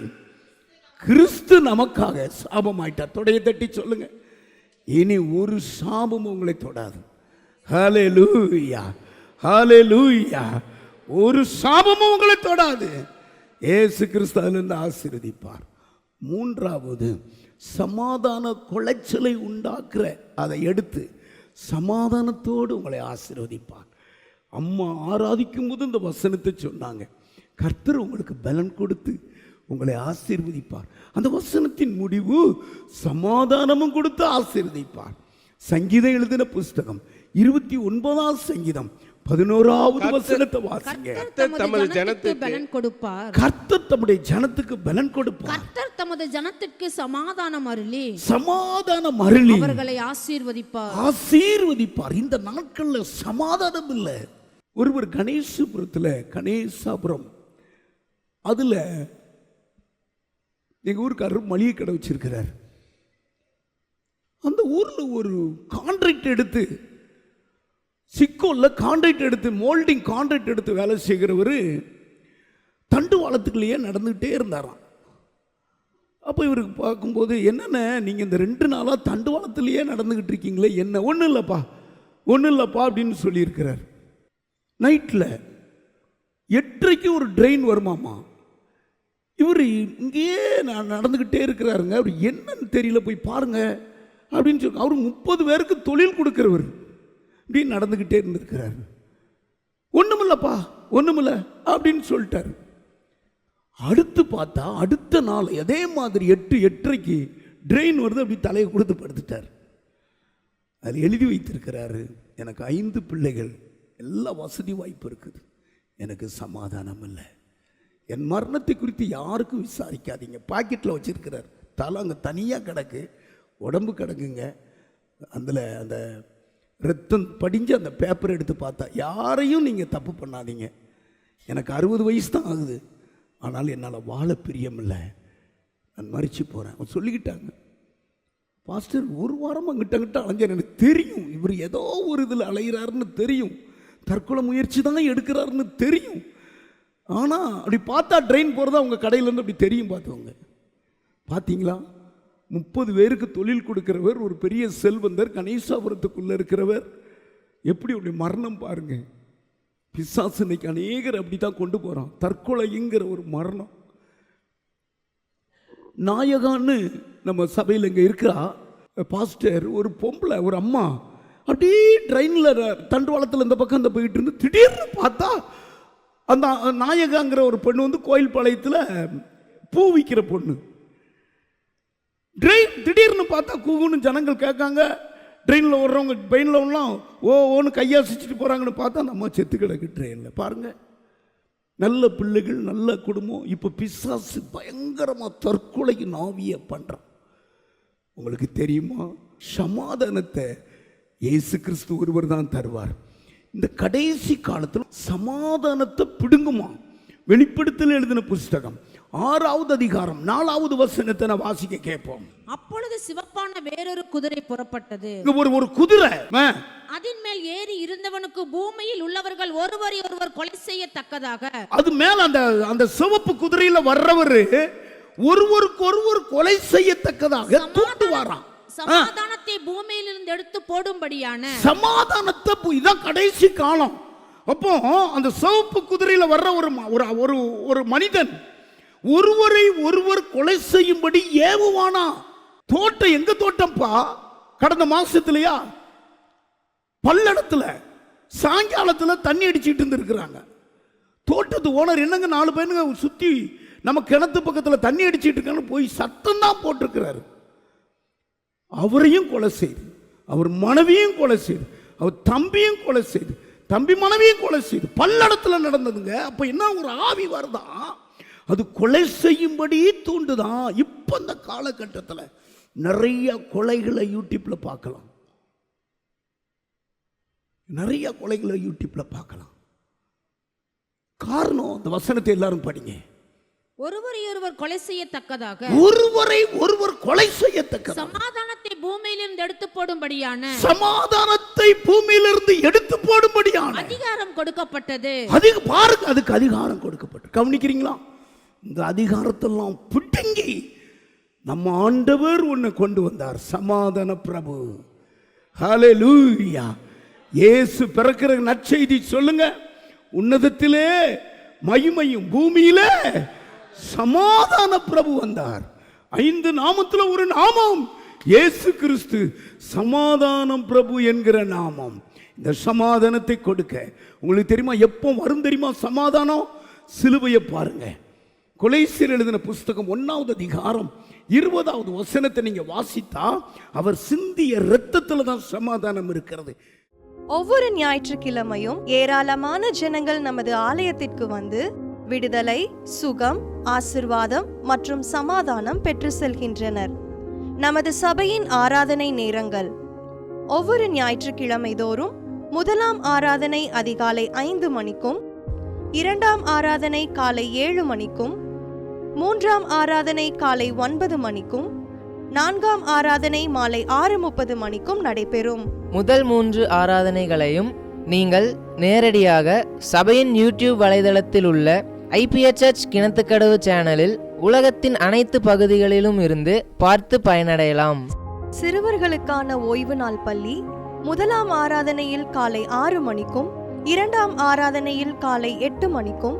கிறிஸ்து நமக்காக சாபமாயிட்டார். தொடைய தட்டி சொல்லுங்க, இனி ஒரு சாபம் உங்களை தொடாது. ஹல்லேலூயா, ஹல்லேலூயா. ஒரு சாபமும் உங்களை தொடாது. இயேசு கிறிஸ்து அதிலிருந்து ஆசீர்வதிப்பார். மூன்றாவது, சமாதான குலைச்சலை உண்டாக்குற அதை எடுத்து சமாதானத்தோடு உங்களை ஆசீர்வதிப்பார். அம்மா ஆராதிக்கும் போது இந்த வசனத்தை சொன்னாங்க, கர்த்தர் உங்களுக்கு பலன் கொடுத்து உங்களை ஆசீர்வதிப்பார். அந்த வசனத்தின் முடிவு சமாதானமும் கொடுத்து ஆசீர்வதிப்பார். சங்கீதம் எழுதின புஸ்தகம் 29ஆம் சங்கீதம் 11வது வசனத்தை வாசிங்க. கர்த்தர் தமது ஜனத்துக்கு பலன் கொடுப்பார். கர்த்தர் தம்முடைய ஜனத்துக்கு பலன் கொடுப்பார். கர்த்தர் தமது ஜனத்திற்கு சமாதானம் அருளி அவர்களை ஆசீர்வதிப்பார். ஆசீர்வதிப்பார். இந்த நாட்கள்ல சமாதானம் இல்லை. ஒருவர் கணேசாபுரம் அதுல எங்க ஊருக்காரர் மளிகை கடை வச்சிருக்கிறார். அந்த ஊர்ல ஒரு கான்ட்ராக்ட் எடுத்து சிக்கோல்ல கான்ட்ராக்ட் எடுத்து மோல்டிங் கான்ட்ராக்ட் எடுத்து வேலை செய்கிறவர் தண்டுவாளத்துக்குள்ளேயே நடந்துகிட்டே இருந்தாராம். அப்போ இவருக்கு பார்க்கும்போது, என்னென்ன நீங்கள் இந்த 2 நாளாக தண்டுவாளத்திலேயே நடந்துக்கிட்டு இருக்கீங்களே, என்ன? ஒன்றும் இல்லைப்பா அப்படின்னு சொல்லியிருக்கிறார். நைட்டில் 8:30 ஒரு ட்ரெயின் வருமாமா. இவர் இங்கேயே நான் நடந்துக்கிட்டே இருக்கிறாருங்க. அவர் என்னன்னு தெரியல, போய் பாருங்க அப்படின்னு சொல்லி அவர் 30 பேருக்கு தொழில் கொடுக்கிறவர். இப்படி நடந்துக்கிட்டே இருந்திருக்கிறார். ஒன்றுமில்ல அப்படின்னு சொல்லிட்டார். அடுத்து பார்த்தா அடுத்த நாள் அதே மாதிரி 8:30 ட்ரெயின் வருது. அப்படி தலையை கொடுத்து படுத்துட்டார். அது எழுதி வைத்திருக்கிறாரு, எனக்கு 5 பிள்ளைகள், எல்லா வசதி வாய்ப்பு இருக்குது, எனக்கு சமாதானம் இல்லை, என் மரணத்தை குறித்து யாருக்கும் விசாரிக்காதீங்க. பாக்கெட்டில் வச்சிருக்கிறார். தலை அங்கே தனியாக கிடக்கு, உடம்பு கிடக்குங்க. அதில் அந்த ரத்தம் படிஞ்சு அந்த பேப்பரை எடுத்து பார்த்தா, யாரையும் நீங்கள் தப்பு பண்ணாதீங்க, எனக்கு 60 வயசு தான் ஆகுது, ஆனால் என்னால் வாழ பிரியமில்லை, நான் மறிச்சு போகிறேன். அவன் சொல்லிக்கிட்டாங்க. பாஸ்டர், ஒரு வாரம் அங்கிட்ட அலைஞ்சார், எனக்கு தெரியும் இவர் ஏதோ ஒரு இதில் அலைகிறாருன்னு தெரியும், தற்கொலை முயற்சி தான் எடுக்கிறாருன்னு தெரியும். ஆனால் அப்படி பார்த்தா ட்ரெயின் போகிறதா அவங்க கடையிலேருந்து அப்படி தெரியும். பார்த்துவங்க, பார்த்தீங்களா? 30 பேருக்கு தொழில் கொடுக்கிறவர், ஒரு பெரிய செல்வந்தர், கணேசாபுரத்துக்குள்ளே இருக்கிறவர். எப்படி அப்படி மரணம் பாருங்க. பிசாசு இன்னைக்கு அநேகர் அப்படி தான் கொண்டு போகிறான். தற்கொலைங்கிற ஒரு மரணம். நாயகான்னு நம்ம சபையில் இங்கே இருக்கிறா பாஸ்டர், ஒரு பொம்பளை, ஒரு அம்மா அப்படியே ட்ரெயினில் தண்டுவாளத்தில் இந்த பக்கம் அந்த போயிட்டு இருந்து திடீர்னு பார்த்தா அந்த நாயகாங்கிற ஒரு பொண்ணு வந்து கோயில் பாளையத்தில் பூ விற்கிற பொண்ணு. ட்ரெயின் திடீர்னு பார்த்தா கூகுன்னு ஜனங்கள் கேட்காங்க. ட்ரெயினில் ஓடுறவங்க ட்ரெயினில் ஓன்னு கையாசிச்சுட்டு போகிறாங்கன்னு பார்த்தா நம்ம செத்து கிடக்கு ட்ரெயினில். பாருங்கள், நல்ல பிள்ளைகள், நல்ல குடும்பம். இப்போ பிசாசு பயங்கரமாக தற்கொலைக்கு நாவிய பண்ணுறான். உங்களுக்கு தெரியுமா? சமாதானத்தை இயேசு கிறிஸ்து ஒருவர் தான் தருவார். இந்த கடைசி காலத்தில் சமாதானத்தை பிடுங்குமா. வெளிப்படுத்தல் எழுதின புஸ்தகம் 6வது அதிகாரம் 4வது வசனத்தை நான் வாசிக்க கேட்போம். அப்பொழுது சிவப்பான வேறொரு குதிரை புறப்பட்டது. ஒரு குதிரை, அதன் மேல் ஏறி இருந்தவனுக்கு பூமியில் உள்ளவர்கள் ஒருவரை ஒருவர் கொலை செய்யத்தக்கதாக, அது மேல் அந்த சிவப்பு குதிரையில வர்றவர் ஒருவருக்கு ஒருவர் கொலை செய்யத்தக்கதாக தூண்டு வரான். சமாதானத்தை பூமியிலிருந்து எடுத்து போடும்படியான சமாதானத்தை. இதான் கடைசி காலம். அப்போ அந்த சிவப்பு குதிரையில வர்ற ஒரு மனிதன் ஒருவரை ஒருவர் கொலை செய்யும்படி ஏவுவானா. தோட்டம் எங்க தோட்டம்ப்பா? கடந்த மாசத்துலயா பல்லடத்துல சாயங்காலத்துல தண்ணி அடிச்சுட்டு இருந்திருக்கிறாங்க. தோட்டத்து ஓனர் என்னங்க 4 பேருங்க சுத்தி நம்ம கிணத்து பக்கத்துல தண்ணி அடிச்சுட்டு இருக்கான்னு போய் சத்தம் தான் போட்டிருக்கிறாரு. அவரையும் கொலை செய்து, அவர் மனைவியும் கொலை செய்து, அவர் தம்பியும் கொலை செய்து, தம்பி மனைவியும் கொலை செய்து பல்லடத்துல நடந்ததுங்க. அப்ப என்ன ஒரு ஆவி வருதான், அது கொலை செய்யும்படி தூண்டுதான். இப்ப இந்த காலகட்டத்தில் நிறைய கொலைகளை யூடியூப்ல பார்க்கலாம். நிறைய கொலைகளை யூடியூப்ல பார்க்கலாம். காரணம், இந்த வசனத்தை எல்லாரும் படிங்க. ஒருவரை ஒருவர் கொலை செய்யத்தக்கதாக, ஒருவரை ஒருவர் கொலை செய்யத்தக்கதாக, சமாதானத்தை பூமியிலிருந்து எடுத்து போடும்படியான, சமாதானத்தை பூமியிலிருந்து எடுத்து போடும்படியான அதிகாரம் கொடுக்கப்பட்டது. பாருங்க, அதுக்கு அதிகாரம் கொடுக்கப்பட்டது. கவனிக்கிறீங்களா? இந்த அதிகாரத்தெல்லாம் பிடுங்கி நம்ம ஆண்டவர் ஒன்று கொண்டு வந்தார், சமாதான பிரபு. ஹல்லேலூயா. இயேசு பிறக்கிற நற்செய்தி சொல்லுங்க. உன்னதத்திலே மகிமையும் பூமியிலே சமாதான பிரபு வந்தார். 5 நாமத்துல ஒரு நாமம் இயேசு கிறிஸ்து, சமாதானம் பிரபு என்கிற நாமம். இந்த சமாதானத்தை கொடுக்க உங்களுக்கு தெரியுமா எப்போ வரும் தெரியுமா சமாதானம்? சிலுவையை பாருங்க. கொலைசீர் எழுதின புஸ்தகம் 1வது அதிகாரம் 20வது வசனத்தை நீங்க வாசித்தா அவர் சிந்திய இரத்தத்துல தான் சமாதானம் இருக்கிறது. ஒவ்வொரு ஞாயிற்றுக்கிழமையும் ஏராளமான ஜனங்கள் நமது ஆலயத்திற்கு வந்து விடுதலை, சுகம், ஆசிர்வாதம் மற்றும் சமாதானம் பெற்று செல்கின்றனர். நமது சபையின் ஆராதனை நேரங்கள்: ஒவ்வொரு ஞாயிற்றுக்கிழமை தோறும் முதலாம் ஆராதனை அதிகாலை 5 மணிக்கும், 2ஆம் ஆராதனை காலை 7 மணிக்கும், 3ஆம் ஆராதனை காலை 9 மணிக்கும், 4ஆம் ஆராதனை மாலை 6:30 மணிக்கும் நடைபெறும். முதல் 3 ஆராதனைகளையும் நீங்கள் நேரடியாக சபையின் யூடியூப் வலைதளத்தில் உள்ள IPH கிணத்துக்கடவு சேனலில் உலகத்தின் அனைத்து பகுதிகளிலும் இருந்து பார்த்து பயனடையலாம். சிறுவர்களுக்கான ஓய்வு நாள் பள்ளி முதலாம் ஆராதனையில் காலை 6 மணிக்கும், 2ஆம் ஆராதனையில் காலை 8 மணிக்கும்,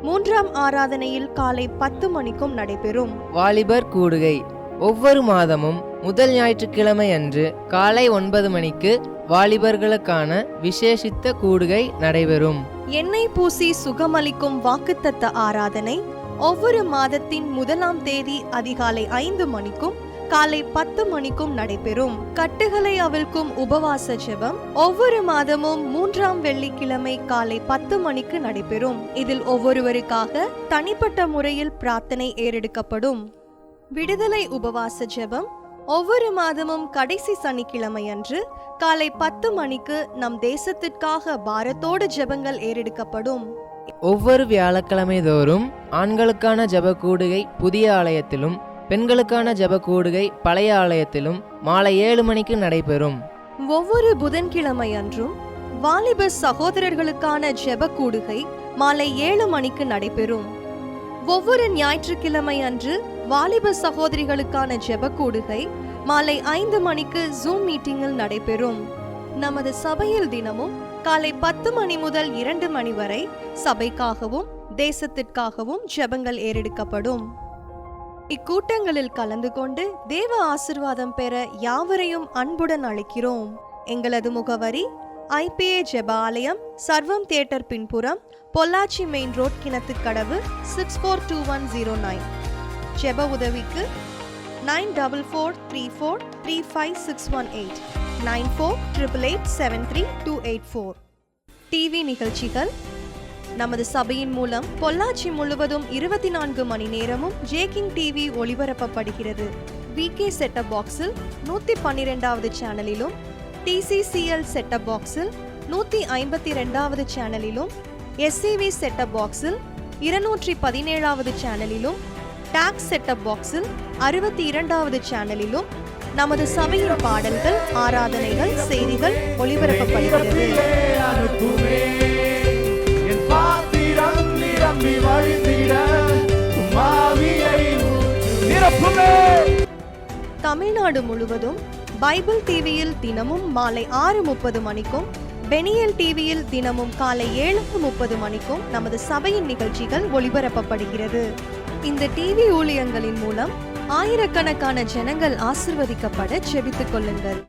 3ஆம் ஆராதனையில் காலை 10 மணிக்கும் நடைபெறும். வாலிபர் கூடுகை ஒவ்வொரு மாதமும் முதல் ஞாயிற்றுக்கிழமை அன்று காலை 9 மணிக்கு வாலிபர்களுக்கான விசேஷித்த கூடுகை நடைபெறும். எண்ணெய் பூசி சுகமளிக்கும் வாக்குத்தத்த ஆராதனை ஒவ்வொரு மாதத்தின் 1ஆம் தேதி அதிகாலை 5 மணிக்கும் காலை 10 மணிக்கும் நடைபெறும். கட்டுகளை அவிழ்க்கும் உபவாச ஜெபம் ஒவ்வொரு மாதமும் 3ஆம் வெள்ளிக்கிழமை காலை 10 மணிக்கு நடைபெறும். இதில் ஒவ்வொருவருக்காக தனிப்பட்ட முறையில் பிரார்த்தனை ஏறெடுக்கப்படும். விடுதலை உபவாச ஜெபம் ஒவ்வொரு மாதமும் கடைசி சனிக்கிழமை அன்று காலை 10 மணிக்கு நம் தேசத்திற்காக பாரத்தோடு ஜெபங்கள் ஏறெடுக்கப்படும். ஒவ்வொரு வியாழக்கிழமை தோறும் ஆண்களுக்கான ஜெப கூடுகை புதிய ஆலயத்திலும், பெண்களுக்கான ஜெப கூடுகை பழைய ஆலயத்திலும் மாலை 7 மணிக்கு நடைபெறும். ஒவ்வொரு புதன்கிழமை அன்றும் வாலிப சகோதரர்களுக்கான ஜெப கூடுகை மாலை 7 மணிக்கு நடைபெறும். ஒவ்வொரு ஞாயிற்றுக்கிழமை அன்று வாலிப சகோதரிகளுக்கான ஜெப கூடுகை மாலை 5 மணிக்கு ஜூம் மீட்டிங்கில் நடைபெறும். நமது சபையில் தினமும் காலை 10 மணி முதல் 2 மணி வரை சபைக்காகவும் தேசத்திற்காகவும் ஜெபங்கள் ஏறெடுக்கப்படும். இக்கூட்டங்களில் கலந்து கொண்டு தேவ ஆசிர்வாதம் பெற யாவரையும் அன்புடன் அழைக்கிறோம். எங்களது முகவரி: IPA ஜெப ஆலயம், சர்வம் தியேட்டர் பின்புறம், பொள்ளாச்சி மெயின் ரோட், கிணத்துக்கடவு, 642109. ஜெப உதவிக்கு 9443435618, 9488873284. டிவி நிகழ்ச்சிகள்: நமது சபையின் மூலம் பொள்ளாச்சி முழுவதும் 24 மணி நேரமும் ஜேகிங் டிவி ஒளிபரப்பப்படுகிறது. VK செட்டப் பாக்ஸில் 112வது சேனலிலும், TCCL செட்டப் பாக்ஸில் 152வது சேனலிலும், SCV செட்டப் பாக்ஸில் 217வது சேனலிலும், டாக்ஸ் செட்டப் பாக்ஸில் 62வது சேனலிலும் நமது சபையின் பாடல்கள், ஆராதனைகள், செய்திகள் ஒளிபரப்பப்படுகிறது. தமிழ்நாடு முழுவதும் பைபிள் டிவியில் தினமும் மாலை 6:30 மணிக்கும், பெனியல் டிவியில் தினமும் காலை 7:30 மணிக்கும் நமது சபையின் நிகழ்ச்சிகள் ஒளிபரப்பப்படுகிறது. இந்த டிவி ஊழியங்களின் மூலம் ஆயிரக்கணக்கான ஜனங்கள் ஆசிர்வதிக்கப்பட ஜெபித்துக் கொள்ளுங்கள்.